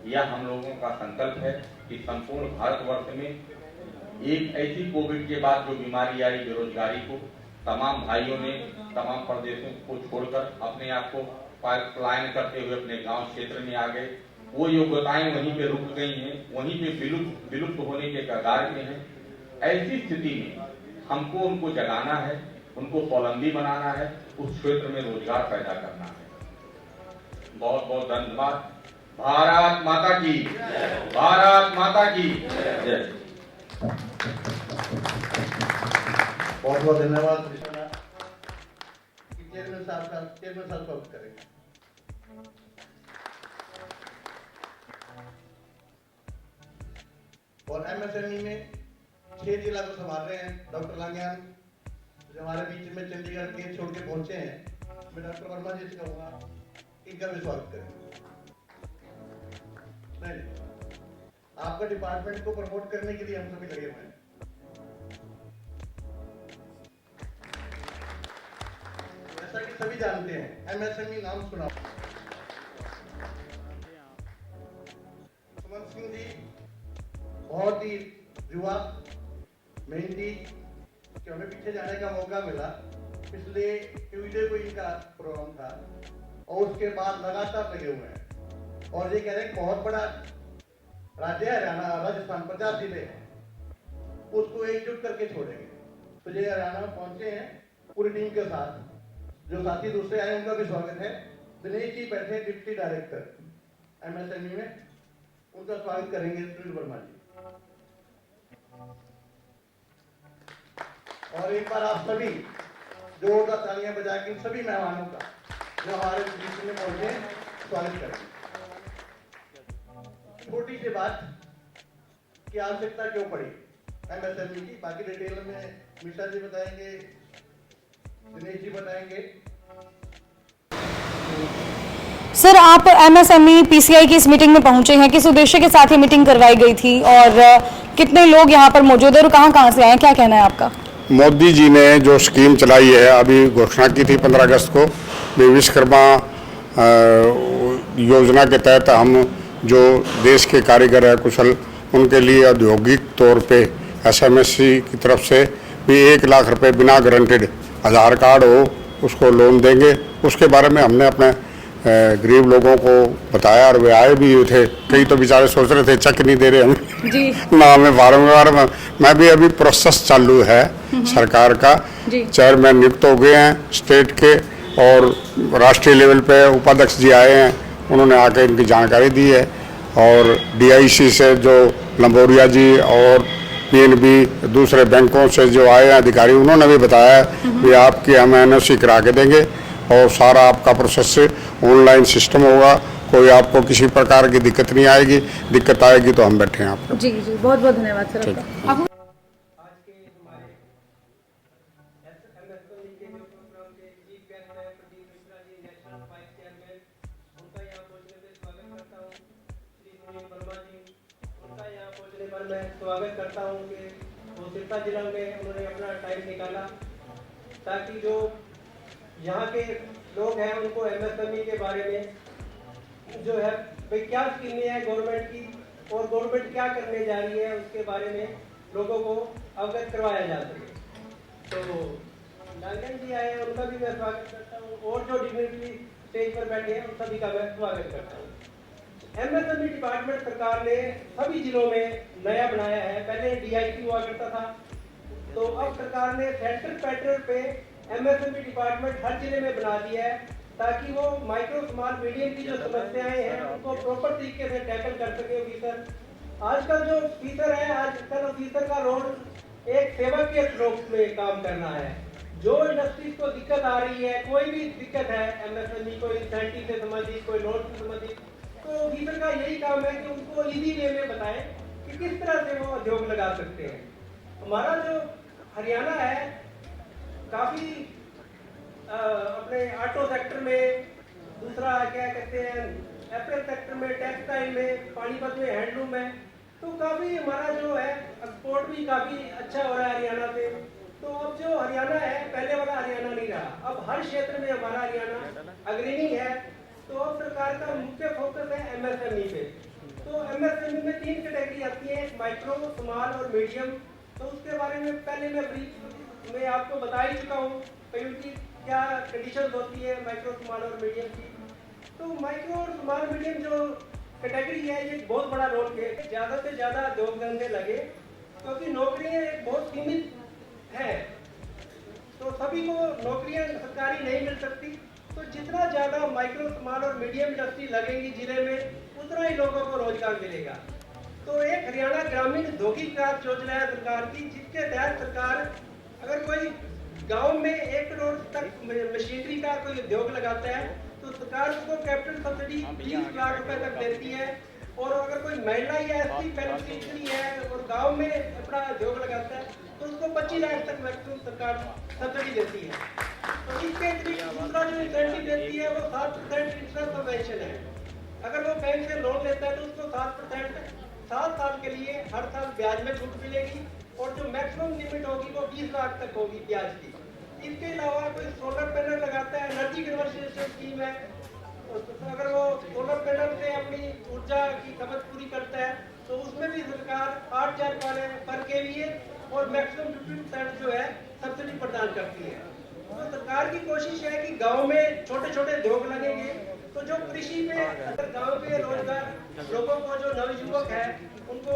यह हम लोगों का संकल्प है कि संपूर्ण भारतवर्ष में एक ऐसी कोविड के बाद जो बीमारी आई, बेरोजगारी को, तमाम भाइयों ने तमाम प्रदेशों को छोड़कर अपने आप को पलायन करते हुए अपने गांव क्षेत्र में आ गए। वो योग्यताएं वहीं पे रुक गई हैं, वहीं पे विलुप्त होने के कगार पे हैं। ऐसी स्थिति में हमको उनको जगाना है, उनको स्वावलंबी बनाना है, उस क्षेत्र में रोजगार पैदा करना है। बहुत बहुत धन्यवाद। भारत माता की, भारत माता की जय। बहुत बहुत धन्यवाद। चेयरमैन साहब को करेंगे। और एमएसएमई में 6 जिला को संभाल रहे हैं डॉक्टर लांगयान, जो हमारे बीच में चंडीगढ़ के छोड़ के पहुंचे हैं। मैं डॉक्टर वर्मा जी से कहूँगा इनका भी स्वागत करें। नहीं, आपका डिपार्टमेंट को प्रमोट करने के लिए हम सभी लगे हुए हैं। जैसा कि सभी जानते हैं, एमएसएमई नाम सुना। सुमन सिंह जी बहुत ही युवा मेहनती, कि हमें पीछे जाने का मौका मिला। पिछले ट्यूसडे को इनका प्रोग्राम था और उसके बाद लगातार लगे हुए हैं। और ये कह रहे हैं बहुत बड़ा राज्य है हरियाणा, राजस्थान 50 जिले हैं, उसको एकजुट करके छोड़ेंगे। तो ये हरियाणा में पहुंचे हैं पूरी टीम के साथ। जो साथी दूसरे आए उनका भी स्वागत है। दिनेश जी बैठे डिप्टी डायरेक्टर एमएसएमई में, उनका स्वागत करेंगे सुनील वर्मा जी। और एक बार आप सभी जोरदार तालियां बजा के सभी मेहमानों का जो हमारे बीच में पहुंचे स्वागत करेंगे। छोटी सी बात की आवश्यकता क्यों पड़ी एमएसएमई की, बाकी डिटेल में मिश्रा जी बताएंगे, दिनेश जी बताएंगे। सर, आप एमएसएमई पीसीआई की इस मीटिंग में पहुंचे हैं, किस उद्देश्य के साथ ये मीटिंग करवाई गई थी और कितने लोग यहाँ पर मौजूद हैं और कहाँ से आए हैं, क्या कहना है आपका? मोदी जी ने जो स्कीम चलाई है, अभी घोषणा की थी 15 अगस्त को, विश्वकर्मा योजना के तहत हम जो देश के कारीगर है कुशल, उनके लिए औद्योगिक तौर पे एसएमएससी की तरफ से भी 1 लाख रुपए बिना गारंटेड आधार कार्ड हो उसको लोन देंगे। उसके बारे में हमने अपने गरीब लोगों को बताया और वे आए भी थे। कई तो बेचारे सोच रहे थे चेक नहीं दे रहे हम जी। ना हमें फार्म के बारे में। मैं भी अभी प्रोसेस चालू है सरकार का, चेयरमैन नियुक्त हो गए हैं स्टेट के और राष्ट्रीय लेवल पे उपाध्यक्ष जी आए हैं, उन्होंने आके इनकी जानकारी दी है। और डीआईसी से जो लंबोरिया जी और पीएनबी दूसरे बैंकों से जो आए हैं अधिकारी, उन्होंने भी बताया है कि आपकी हम एनओसी करा के देंगे और सारा आपका प्रोसेस ऑनलाइन सिस्टम होगा, कोई आपको किसी प्रकार की दिक्कत नहीं आएगी। दिक्कत आएगी तो हम बैठे हैं आपको। जी जी, बहुत बहुत धन्यवाद सर आपका। आज के हमारे एमएसएमई के जो प्रोग्राम के चीफ गेस्ट हैं Pradeep Mishra ji, national vice chairman, उनका यहाँ पहुँचने पे स्वागत करता हूँ। श्री सुनील वर्मा जी, उनका यहाँ पहुँचने पर मैं स्वागत करता हूँ कि वो सिरसा जिला में उन्होंने अपना टाइम निकाला ताकि जो यहाँ के लोग हैं उनको एमएसएमई के बारे में जो है भाई क्या स्कीमें हैं गवर्नमेंट की और गवर्नमेंट क्या करने जा रही है उसके बारे में लोगों को अवगत करवाया जा सके। तो लांगन जी आए हैं, उनका भी मैं स्वागत करता हूँ और जो डिग्निटरी स्टेज पर बैठे हैं उन सभी का मैं स्वागत करता हूँ। एमएसएमई डिपार्टमेंट सरकार ने सभी जिलों में नया बनाया है। पहले डीआईसी हुआ करता था, तो अब सरकार ने सेंट्रल पैटर्न पे एमएसएमई डिपार्टमेंट हर जिले में बना दिया है ताकि वो माइक्रो स्मॉल मीडियम की जो समस्याएं हैं उनको प्रॉपर तरीके से टैकल कर सके ऑफिसर। आजकल जो ऑफिसर है, आजकल ऑफिसर का रोल एक सेवक के रूप में काम करना है। जो इंडस्ट्रीज को दिक्कत आ रही है, कोई भी दिक्कत है एमएसएमई को इंसेंटिव से संबंधित, कोई लोन से संबंधित, तो ऑफिसर का यही काम है कि उनको इजी वे में बताएं कि किस तरह से वो उद्योग लगा सकते हैं। हमारा जो हरियाणा है काफी अपने ऑटो सेक्टर में, दूसरा क्या कहते हैं एप्पल सेक्टर में, टेक्सटाइल में, पानीपत में हैंडलूम में, तो काफी हमारा जो है एक्सपोर्ट भी काफी अच्छा हो रहा है हरियाणा से। तो अब जो हरियाणा है पहले वाला हरियाणा नहीं रहा, अब हर क्षेत्र में हमारा हरियाणा अग्रणी है। तो अब सरकार का मुख्य फोकस है एमएसएमई पे। तो एमएसएमई में 3 कैटेगरी आती है, माइक्रो, स्मॉल और मीडियम। तो उसके बारे में पहले मैं ब्रीफ में आपको बता ही चुका हूँ कि उनकी क्या कंडीशन होती है माइक्रो, स्मॉल और मीडियम की। तो माइक्रो और स्मॉल मीडियम जो कैटेगरी है ये बहुत बड़ा रोल है। ज़्यादा से ज़्यादा उद्योग धंधे लगे क्योंकि नौकरियाँ एक बहुत सीमित है। तो सभी को नौकरियां सरकारी नहीं मिल सकती, तो जितना ज़्यादा माइक्रो स्मॉल और मीडियम इंडस्ट्री लगेंगी जिले में, उतना ही लोगों को रोजगार मिलेगा। तो एक हरियाणा ग्रामीण उद्योगीकरण योजना है सरकार की, जिसके तहत सरकार अगर कोई गांव में 1 करोड़ तक मशीनरी का कोई उद्योग लगाता है तो सरकार उसको कैपिटल सब्सिडी 20 लाख रुपए तक देती है। और अगर कोई महिला या एससी बेनिफिशियरी है और गांव में अपना उद्योग लगाता है तो उसको 25 लाख तक मैक्सिमम सरकार सब्सिडी देती है। तो इसके अतिरिक्त दूसरा जो इंसेंटिव देती है वो 7% इंटरेस्ट सबवेंशन है। अगर वो बैंक से लोन लेता है तो उसको 7% 7 साल के लिए हर साल ब्याज में छूट मिलेगी और जो मैक्सिमम लिमिट होगी वो 20 लाख तक होगी ब्याज की। इसके अलावा कोई सोलर पैनल लगाता है, एनर्जी कन्वर्सेशन स्कीम है, अगर वो सोलर पैनल से अपनी ऊर्जा की खपत पूरी करता है तो उसमें भी सरकार 8,000 पर केवीए और मैक्सिमम 50% जो है सब्सिडी प्रदान करती है। तो सरकार की कोशिश है कि गांव में छोटे छोटे उद्योग लगेंगे तो जो कृषि में अगर गांव के रोजगार लोगों को जो नवयुवक है उनको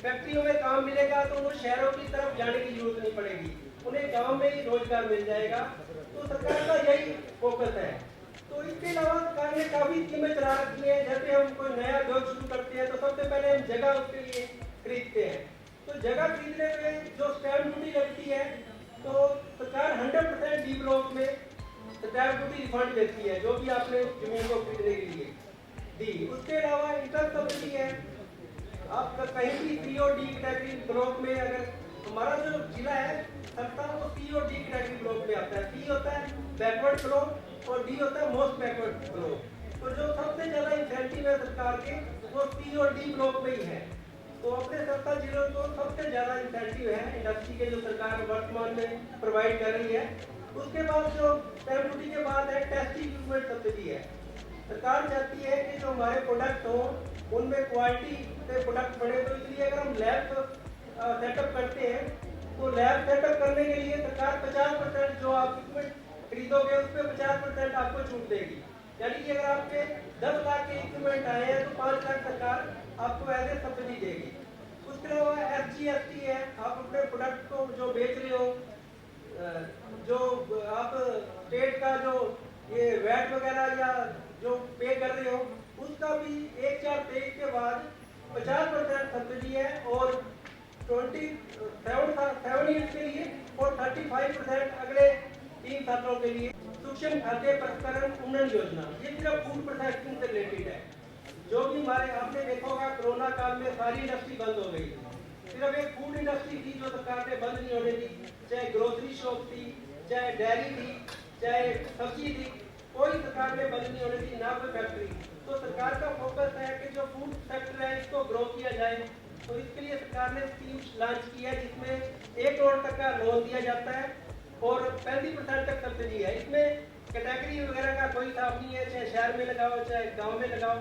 फैक्ट्रियों में काम मिलेगा तो उनको शहरों की तरफ जाने की जरूरत नहीं पड़ेगी, उन्हें गांव में ही रोजगार मिल जाएगा। तो सरकार का यही फोकस है। तो इसके अलावा सरकार ने काफी स्कीमें चला रखी है। जैसे हम कोई नया उद्योग शुरू करते हैं तो सबसे पहले हम जगह उसके लिए खरीदते हैं। तो जगह खरीदने में जो स्टैंप ड्यूटी लगती है तो सरकार 100% डी ब्लॉक में स्टैंप ड्यूटी रिफंड देती है जो भी आपने जमीन को खरीदने के लिए दी। उसके अलावा इंटरेस्ट सब्सिडी है। आप कहीं भी सी और डी कैटेगरी ब्लॉक में, अगर हमारा जो जिला है सकता वो सी और डी कैटेगरी ब्लॉक में आता है। सी होता है बैकवर्ड ब्लॉक और डी होता है मोस्ट बैकवर्ड ब्लॉक। तो जो सबसे ज्यादा इंसेंटिव है सरकार के वो सी और डी ब्लॉक में ही है। तो अपने सत्ता जिलों को सबसे ज्यादा इंसेंटिव है इंडस्ट्री के जो सरकार वर्तमान में प्रोवाइड कर रही है। उसके बाद जो स्टैंप ड्यूटी के बाद है टेस्ट इक्विपमेंट सब्सिडी है। सरकार चाहती है कि जो हमारे प्रोडक्ट हो उनमें क्वालिटी से प्रोडक्ट बने, तो इसलिए अगर हम लैब सेटअप करते हैं तो लैब सेटअप करने के लिए सरकार 50% जो आप इक्विपमेंट खरीदोगे उस पर 50% आपको छूट देगी। यानी कि अगर आपके 10 लाख के इक्विपमेंट आए हैं तो 5 लाख सरकार आपको एज ए सब्सिडी देगी। उसके अलावा SGST है, आप अपने प्रोडक्ट को जो बेच रहे हो, जो आप स्टेट का जो ये वैट वगैरह या जो पे कर रहे हो उसका भी 1/4 के बाद 50% सब्सिडी है और 7 ईयर्स के लिए और 35% अगले 3 सालों के लिए। सूक्ष्म खाद्य प्रसंस्करण उन्नयन योजना ये सिर्फ फूड प्रोसेसिंग से रिलेटेड है। जो भी हमारे आपने देखा होगा कोरोना काल में सारी इंडस्ट्री बंद हो गई, सिर्फ एक फूड इंडस्ट्री थी जो सरकार ने बंद नहीं होने दी, चाहे ग्रोसरी शॉप थी, चाहे डेयरी थी, चाहे सब्जी थी, कोई सरकार ने बंद नहीं होने दी, ना कोई फैक्ट्री। तो सरकार का फोकस है कि जो फूड सेक्टर है इसको ग्रो किया जाए। तो इसके लिए सरकार ने स्कीम लॉन्च की है जिसमें 1 करोड़ तक का लोन दिया जाता है और 35% तक सब्सिडी है। इसमें कैटेगरी वगैरह का कोई हिसाब नहीं है, चाहे शहर में लगाओ चाहे गाँव में लगाओ।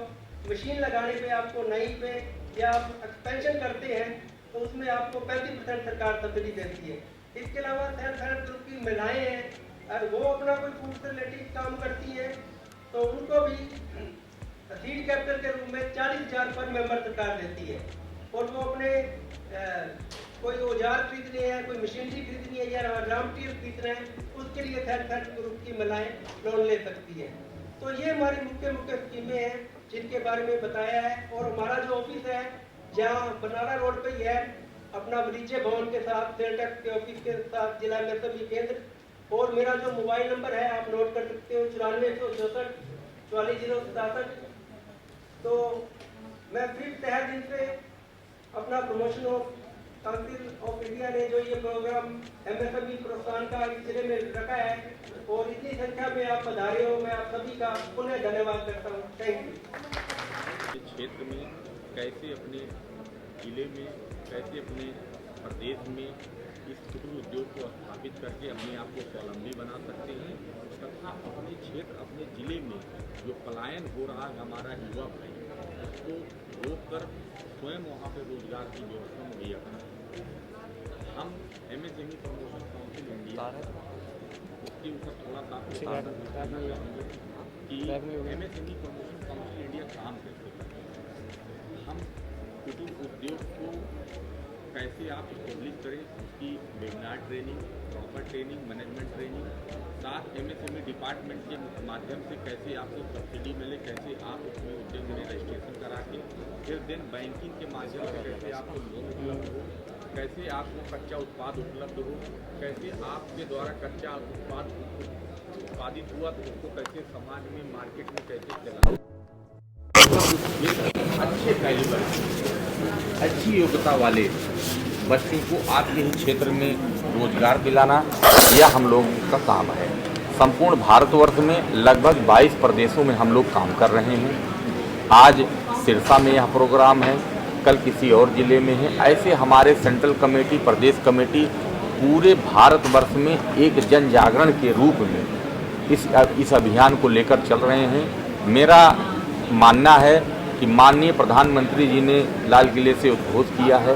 मशीन लगाने पे आपको नई पे या आप एक्सपेंशन करते हैं तो उसमें आपको 35% सरकार सब्सिडी देती है। इसके अलावा सेल्फ हेल्प ग्रुप की महिलाएं हैं और वो अपना कोई फूड से रिलेटेड काम करती हैं तो उनको भी सीड कैपिटल के रूप में 40,000 पर मेंबर सरकार देती है। और वो अपने कोई औजार खरीदने हैं, कोई मशीनरी खरीदनी है या रॉ मटीरियल खरीदना है, उसके लिए सेल्फ हेल्प ग्रुप की महिलाएं लोन ले सकती है। तो ये हमारी मुख्य स्कीमें हैं जिनके बारे में बताया है। और हमारा जो ऑफिस है जहाँ बनारा रोड पे ही है, अपना बगीचे भवन के साथ सेल टैक्स के ऑफिस के साथ जिला MSME केंद्र। और मेरा जो मोबाइल नंबर है आप नोट कर सकते हो 9464 44 तो मैं फिर तहत दिन से अपना promotion of council of India ने जो ये प्रोग्राम MSME प्रोत्साहन का इस जिले में रखा है और इतनी संख्या में आप पधारे हो, मैं आप सभी का पुनः धन्यवाद करता हूँ। Thank you. क्षेत्र में कैसे अपने जिले में कैसे अपने प्रदेश में इस कुटीर उद्योग को स्थापित करके अपने आप को स्वावलंबी बना सकते हैं तथा अपने क्षेत्र अपने जिले में जो पलायन हो रहा है हमारा युवा भाई उसको रोक कर स्वयं वहाँ पर रोजगार की व्यवस्था मुहैया करें। हम MSME प्रमोशन काउंसिल इंडिया उसके ऊपर थोड़ा सा कि MSME प्रमोशन काउंसिल इंडिया काम कैसे करते हैं। हम कुटीर उद्योग को कैसे आप इस्टेब्लिश करें उसकी webinar training, proper training, management training, साथ MSME डिपार्टमेंट के माध्यम से कैसे आपको सब्सिडी मिले, कैसे आप उसमें उद्यम में रजिस्ट्रेशन करा के फिर देन बैंकिंग के माध्यम से कैसे आपको लोन उपलब्ध हो, कैसे आपको कच्चा उत्पाद उपलब्ध हो, कैसे आपके द्वारा कच्चा उत्पाद उत्पादित हुआ तो उसको कैसे समाज में मार्केट में कैसे चला। अच्छे कैलिबर, अच्छी योग्यता वाले बच्चों को आपके ही क्षेत्र में रोजगार दिलाना यह हम लोगों का काम है। संपूर्ण भारतवर्ष में लगभग 22 प्रदेशों में हम लोग काम कर रहे हैं। आज सिरसा में यह प्रोग्राम है, कल किसी और ज़िले में है। ऐसे हमारे सेंट्रल कमेटी, प्रदेश कमेटी पूरे भारतवर्ष में एक जन जागरण के रूप में इस अभियान को लेकर चल रहे हैं। मेरा मानना है कि माननीय प्रधानमंत्री जी ने लाल किले से उद्घोष किया है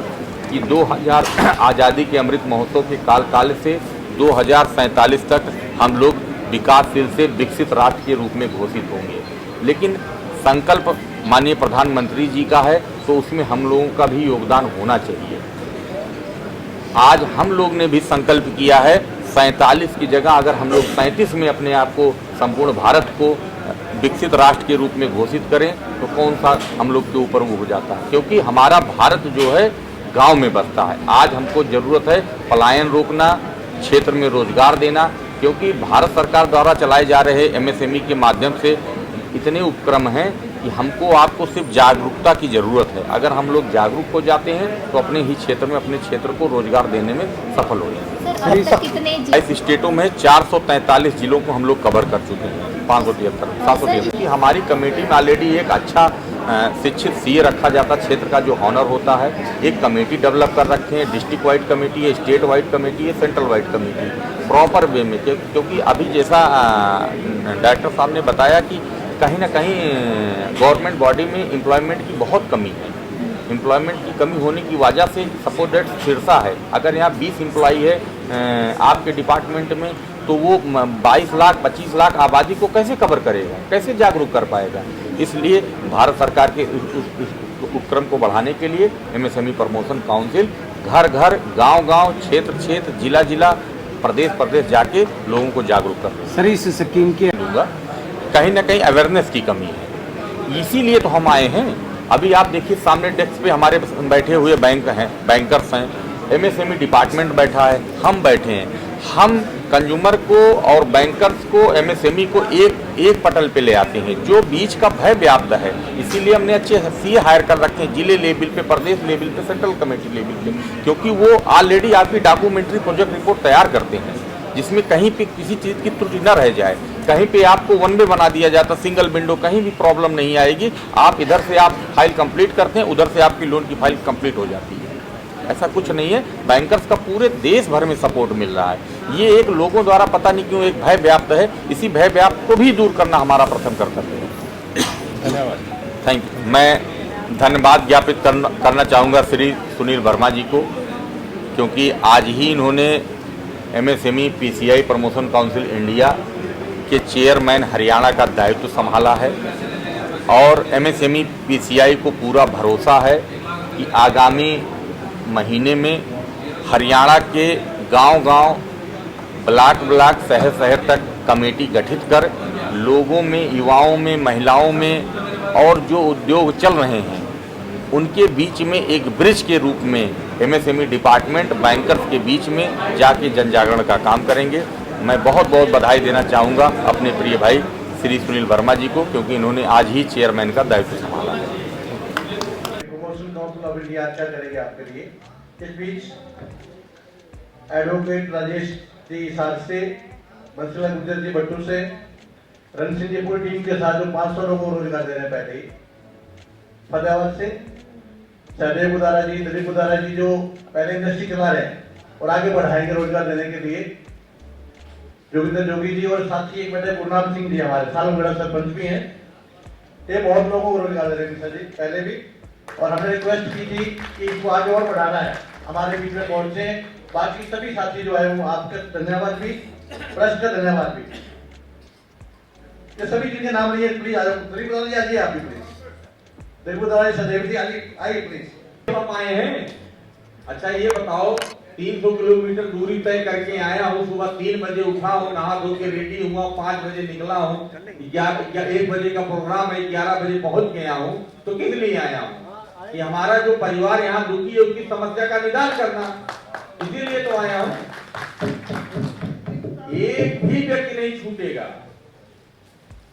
कि 2000 आज़ादी के अमृत महोत्सव के काल से 2047 तक हम लोग विकासशील से विकसित राष्ट्र के रूप में घोषित होंगे। लेकिन संकल्प माननीय प्रधानमंत्री जी का है तो उसमें हम लोगों का भी योगदान होना चाहिए। आज हम लोग ने भी संकल्प किया है 47 की जगह अगर हम लोग 37 में अपने आप को संपूर्ण भारत को विकसित राष्ट्र के रूप में घोषित करें तो कौन सा हम लोग के ऊपर वो हो जाता है, क्योंकि हमारा भारत जो है गांव में बसता है। आज हमको ज़रूरत है पलायन रोकना, क्षेत्र में रोजगार देना, क्योंकि भारत सरकार द्वारा चलाए जा रहे MSME के माध्यम से इतने उपक्रम हैं कि हमको आपको सिर्फ जागरूकता की ज़रूरत है। अगर हम लोग जागरूक हो जाते हैं तो अपने ही क्षेत्र में अपने क्षेत्र को रोजगार देने में सफल हो जाएंगे। 22 स्टेटों में 443 जिलों को हम लोग कवर कर चुके हैं। 773 की हमारी कमेटी में ऑलरेडी एक अच्छा शिक्षित CA रखा जाता क्षेत्र का जो ऑनर होता है। एक कमेटी डेवलप कर रखे हैं, डिस्ट्रिक्ट वाइड कमेटी है, स्टेट वाइड कमेटी है, central wide committee, proper way में। क्योंकि अभी जैसा डायरेक्टर साहब ने बताया कि कहीं ना कहीं गवर्नमेंट बॉडी में एम्प्लॉयमेंट की बहुत कमी है। एम्प्लॉयमेंट की कमी होने की वजह से सपोज दैट सिरसा है, अगर यहाँ 20 एम्प्लॉई है आपके डिपार्टमेंट में तो वो 22 लाख 25 लाख आबादी को कैसे कवर करेगा, कैसे जागरूक कर पाएगा। इसलिए भारत सरकार के उपक्रम को बढ़ाने के लिए MSME प्रमोशन काउंसिल घर घर, गांव गांव, क्षेत्र क्षेत्र, जिला जिला, प्रदेश प्रदेश जाके लोगों को जागरूक कर सर इस स्कीम के लूँगा। कहीं ना कहीं अवेयरनेस की कमी है, इसीलिए तो हम आए हैं। अभी आप देखिए सामने डेस्क पे हमारे बैठे हुए बैंकर्स हैं, MSME डिपार्टमेंट बैठा है, हम बैठे हैं। हम कंज्यूमर को और बैंकर्स को, MSME को एक पटल पे ले आते हैं। जो बीच का भय व्याप्त है, इसीलिए हमने अच्छे CA हायर कर रखे हैं जिले लेवल पे, प्रदेश लेवल पे, सेंट्रल कमेटी लेवल पे, क्योंकि वो ऑलरेडी आपकी डॉक्यूमेंट्री प्रोजेक्ट रिपोर्ट तैयार करते हैं जिसमें कहीं पे किसी चीज़ की त्रुटि न रह जाए। कहीं पे आपको वन वे बना दिया जाता, सिंगल विंडो, कहीं भी प्रॉब्लम नहीं आएगी। आप इधर से आप फाइल कंप्लीट करते हैं, उधर से आपकी लोन की फाइल कंप्लीट हो जाती है। ऐसा कुछ नहीं है। बैंकर्स का पूरे देश भर में सपोर्ट मिल रहा है। ये एक लोगों द्वारा पता नहीं क्यों एक भय व्याप्त है, इसी भय व्याप्त को भी दूर करना हमारा प्रथम कर्तव्य है। धन्यवाद। Thank you. मैं धन्यवाद ज्ञापित करना चाहूँगा श्री सुनील वर्मा जी को, क्योंकि आज ही इन्होंने MSME PCI promotion council India के चेयरमैन हरियाणा का दायित्व संभाला है और MSME PCI को पूरा भरोसा है कि आगामी महीने में हरियाणा के गांव-गांव, ब्लॉक, शहर तक कमेटी गठित कर लोगों में, युवाओं में, महिलाओं में और जो उद्योग चल रहे हैं उनके बीच में एक ब्रिज के रूप में MSME डिपार्टमेंट बैंकर्स के बीच में जाके जन जागरण का काम करेंगे। मैं बहुत बहुत बधाई देना चाहूँगा अपने प्रिय भाई श्री सुनील वर्मा जी को, क्योंकि इन्होंने आज ही चेयरमैन का दायित्व संभाला है। प्रमोशन काउंसिल ऑफ इंडिया क्या करेगी आपके लिए। इस बीच एडवोकेट राजेश जी हिसार से, बंसीला गुजर जी भट्टू से, रण सिंह जी पूरी टीम के साथ जो 500 लोगों को रोजगार दे रहे हैं पहले ही, फतेहाबाद से सहदेव गुदारा जी, दिलीप गुदारा जी जो पहले इंडस्ट्री चला रहे हैं और आगे बढ़ाएंगे रोजगार देने के लिए, जोगिंदर जोगी जी, और साथ ही एक बेटे गुरनाम सिंह जी हमारे सालमगढ़ सरपंच भी हैं। ये बहुत लोगों को रोजगार दे रहे हैं जी पहले भी, और हमने रिक्वेस्ट की थी कि इसको आगे और बढ़ाना है। हमारे बीच में पहुंचे बाकी सभी साथी जो है वो आपका धन्यवाद भी, प्रेस का धन्यवाद भी। ये सभी जिनके नाम लिए प्लीज आ जाओ। दिलीप गुदारा जी आइए, आप भी प्लीज। दिलीप गुदारा जी, सदैव जी आइए प्लीज। आप आए हैं, अच्छा ये बताओ, 300 किलोमीटर दूरी तय करके आया हूँ, सुबह 3 बजे उठा हूँ, नहा धो के रेडी हुआ, 5 बजे निकला हूँ, 1 बजे का प्रोग्राम है, 11 बजे पहुंच गया हूँ, तो किस लिए आया हूँ? कि हमारा जो परिवार यहाँ दुखी है उसकी समस्या का निदान करना, इसीलिए तो आया हूँ। एक भी व्यक्ति नहीं छूटेगा।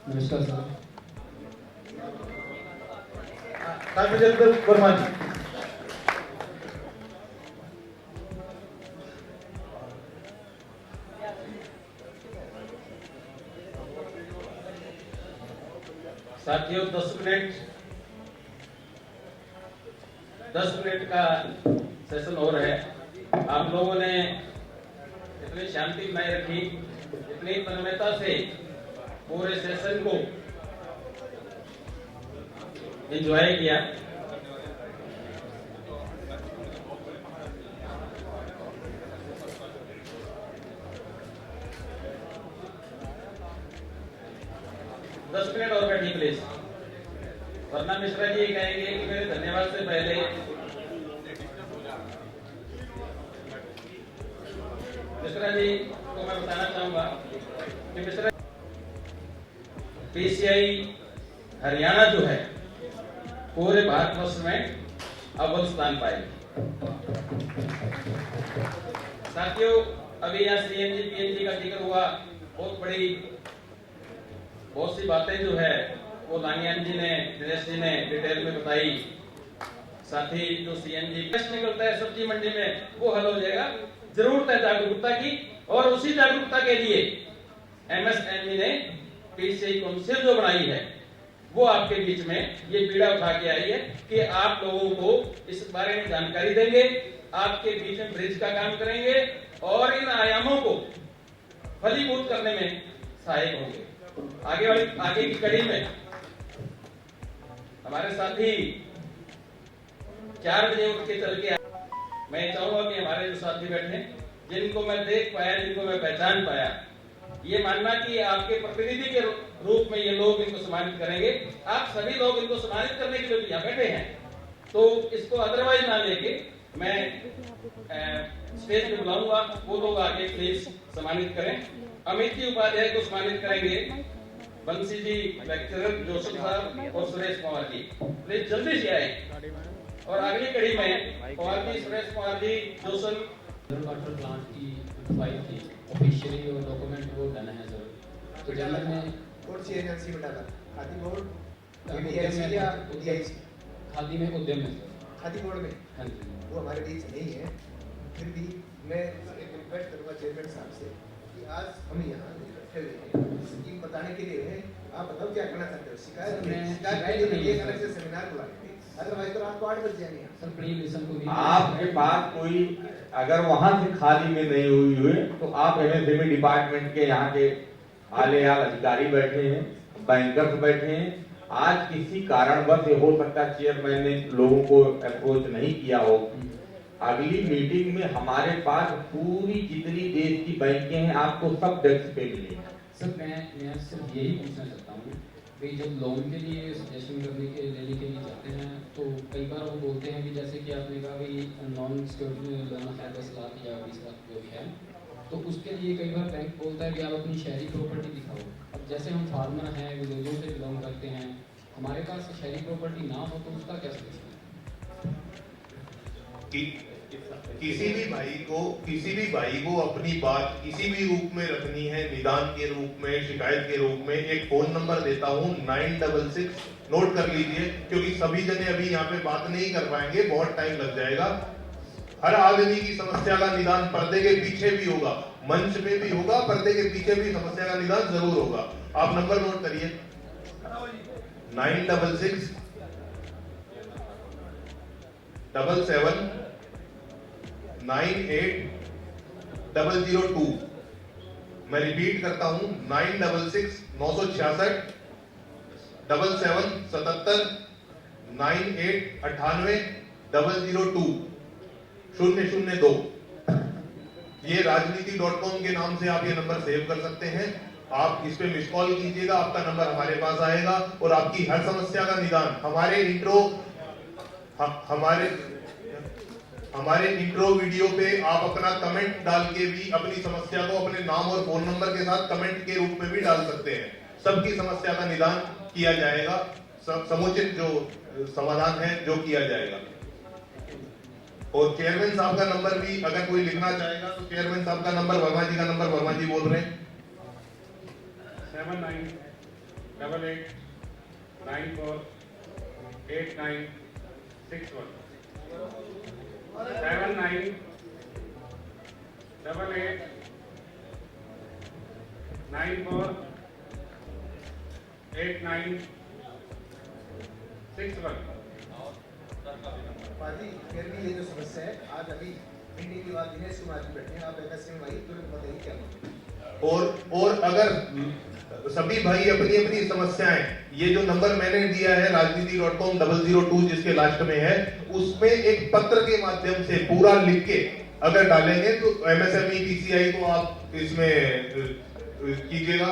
नमस्कार सर। वर्मा जी, साथियों 10 मिनट का सेशन हो रहा है। आप लोगों ने इतनी शांति बनाए रखी, इतनी तन्मयता से पूरे सेशन को एंजॉय किया। दस मिनट और बैठिए प्लीज, वरना मिश्रा जी कहेंगे कि मेरे धन्यवाद से पहले मिश्रा जी को मैं बताना चाहूंगा कि मिश्रा पीसीआई हरियाणा जो है पूरे भारतवर्ष में अव्वल स्थान पाएगी। साथियों अभी यहाँ सीएनजी पीएनजी का जिक्र हुआ, बहुत सी बातें जो है वो दानियान जी ने, दिनेश जी ने डिटेल में बताई। साथ ही जो सीएनजी निकलता है सब्जी मंडी में वो हल हो जाएगा। जरूरत है जागरूकता की, और उसी जागरूकता के लिए एमएसएमई ने पीसीआई काउंसिल जो बनाई है वो आपके बीच में ये पीड़ा उठा के आई है कि आप लोगों को इस बारे में जानकारी देंगे, आपके बीच में ब्रिज का काम करेंगे और इन आयामों को फलीभूत करने में सहायक होंगे। आगे की कड़ी में हमारे साथी 4 बजे उठ के चल के आए। मैं चाहूंगा कि हमारे जो साथी बैठे, जिनको मैं देख पाया, जिनको मैं पहचान पाया, ये मानना कि आपके प्रतिनिधि के रूप में ये लोग इनको सम्मानित करेंगे। आप सभी लोग इनको सम्मानित करने के लिए यहाँ बैठे हैं, तो इसको अदरवाइज ना लेके मैं स्टेज पे बुलाऊंगा, वो लोग आगे प्लीज सम्मानित करें। अमित जी उपाध्याय को सम्मानित करेंगे, बंसी जी लेक्चरर जोसेफ साहब और सुरेश कुमार जी प्लीज जल्दी से आए। और अगली कड़ी में Kumar ji, Suresh Kumar ji, Joseph. Water plant की फाइल थी ऑफिशियली, और डॉक्यूमेंट वो डन है सर। तो जनरल में कौन सी एजेंसी में डाला? खादी बोर्ड, खादी में उद्यम है सर। खादी बोर्ड में? हाँ जी। वो हमारे बीच नहीं है, फिर भी मैं एक रिक्वेस्ट करूंगा चेयरमैन साहब से कि आज हम यहाँ इकट्ठे हुए हैं स्कीम बताने के लिए है। आप बताओ क्या करना चाहते हो? शिकायत के लिए एक अलग से सेमिनार बुलाएंगे, अदरवाइज तो रात को 8 बज जाएंगे। Sir please listen to me. आपके पास कोई अगर वहां से खाली में नहीं हुई हुई तो आप एमएसएमई डिपार्टमेंट के यहाँ के आलेहाल अधिकारी बैठे हैं, बैंकर्स बैठे हैं। आज किसी कारणवश हो सकता है चेयरमैन ने लोगों को अप्रोच नहीं किया हो, अगली मीटिंग में हमारे पास पूरी जितनी देश की बैंकें हैं आपको सब डेस्क पे मिलेंगी। सर मैं सिर्फ यही पूछना चाहता हूँ कि जब लोन के लिए सजेशन लेने के लिए जाते हैं तो कई बार वो बोलते हैं कि जैसे कि आपने कहा कि नॉन सिक्योरिटी लोन है 10 लाख या 20 लाख जो भी है, तो उसके लिए कई बार बैंक बोलता है कि आप अपनी शहरी प्रॉपर्टी दिखाओ। अब जैसे हम फार्मर हैं, विलेजों से बिलोंग करते हैं, हमारे पास शहरी प्रॉपर्टी ना हो तो उसका क्या सोचना है? किसी भी भाई को अपनी बात किसी भी रूप में रखनी है, निदान के रूप में, शिकायत के रूप में, एक फोन नंबर देता हूं 966, नोट कर लीजिए, क्योंकि सभी जने अभी यहाँ पे बात नहीं कर पाएंगे, बहुत टाइम लग जाएगा। हर आदमी की समस्या का निदान पर्दे के पीछे भी होगा, मंच पे भी होगा, पर्दे के पीछे भी समस्या का निदान जरूर होगा। आप नंबर नोट करिए 966 77 98 002। मैं रिपीट करता हूं 966 966 77 77 98 002 002। ये राजनीति.com के नाम से आप ये नंबर सेव कर सकते हैं। आप इस पे मिस कॉल कीजिएगा, आपका नंबर हमारे पास आएगा और आपकी हर समस्या का निदान हमारे इंट्रो वीडियो पे आप अपना कमेंट डाल के भी अपनी समस्या को अपने नाम और फोन नंबर के साथ कमेंट के रूप में भी डाल सकते हैं। सबकी समस्या का निदान किया जाएगा, समुचित जो समाधान है जो किया जाएगा। और चेयरमैन साहब का नंबर भी अगर कोई लिखना चाहेगा तो चेयरमैन साहब का नंबर, वर्मा जी का नंबर, वर्मा जी बोल रहे हैं 7988948961 7988948961। पाजी फिर भी ये जो समस्या है, आज अभी मीटिंग के बाद दिनेश कुमार जी बैठे हैं, आप एमएसएमई भाई तुरंत बताइए क्या। और अगर सभी भाई अपनी अपनी समस्याएं, ये जो नंबर मैंने दिया है rajniti.com 002 जिसके लास्ट में है, उसमें एक पत्र के माध्यम से पूरा लिख के अगर डालेंगे तो एमएसएमई पीसीआई को आप इसमें कीजिएगा।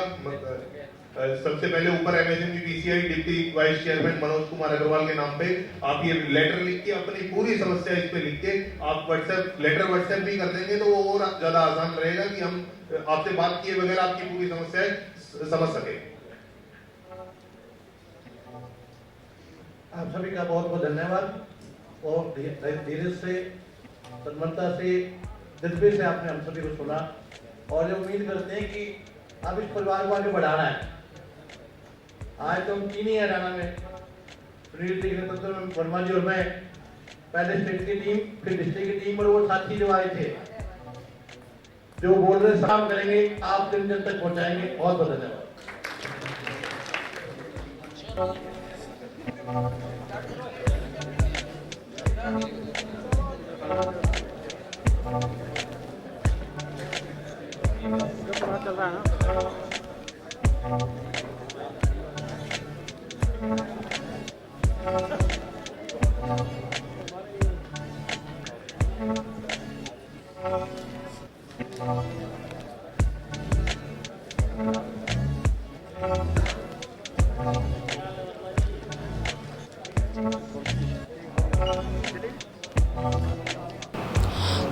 सबसे पहले ऊपर MSME PCI deputy vice chairman Manoj Kumar Agarwal के नाम पे आप ये लेटर लिख के अपनी पूरी समस्या इस पे लिख के आप व्हाट्सएप भी कर देंगे तो वो और ज्यादा आसान रहेगा कि हम आपसे बात किए बगैर आपकी पूरी समस्याएं समझ सके। आप सभी का बहुत बहुत धन्यवाद और धीरे से तन्मयता से जज्बे से आपने हम सभी को सुना और ये उम्मीद करते हैं कि अब इस परिवार को आगे बढ़ाना है। आज तो हम 3 ही हरियाणा में, सुनील जी के नेतृत्व में वर्मा जी और मैं, पहले स्टेट की टीम, फिर डिस्ट्रिक्ट की टीम और वो साथी जो आए थे जो बोल रहे काम करेंगे, आप जन जन तक पहुंचाएंगे। बहुत बहुत धन्यवाद। चल रहा है ना।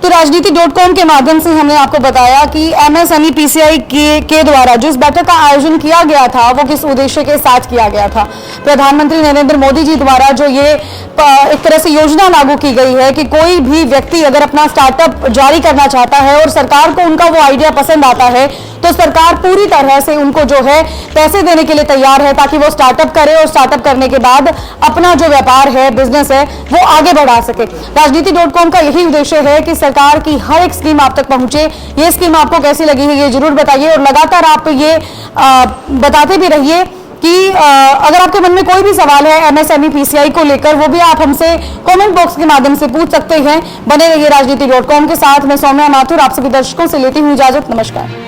तो राजनीति.com के माध्यम से हमने आपको बताया कि एमएसएमई पीसीआई के द्वारा जो इस बैठक का आयोजन किया गया था वो किस उद्देश्य के साथ किया गया था। प्रधानमंत्री नरेंद्र मोदी जी द्वारा जो ये एक तरह से योजना लागू की गई है कि कोई भी व्यक्ति अगर अपना स्टार्टअप जारी करना चाहता है और सरकार को उनका वो आइडिया पसंद आता है तो सरकार पूरी तरह से उनको जो है पैसे देने के लिए तैयार है ताकि वो स्टार्टअप करे और स्टार्टअप करने के बाद अपना जो व्यापार है, बिजनेस है, वो आगे बढ़ा सके। राजनीति.com का यही उद्देश्य है कि सरकार की हर एक स्कीम आप तक पहुंचे। ये स्कीम आपको कैसी लगी है ये जरूर बताइए और लगातार आप ये बताते भी रहिए कि अगर आपके मन में कोई भी सवाल है एमएसएमई पीसीआई को लेकर वो भी आप हमसे कमेंट बॉक्स के माध्यम से पूछ सकते हैं। बने रहिए राजनीति.com के साथ। मैं सौम्या माथुर आप सभी दर्शकों से लेती हूँ इजाजत। नमस्कार।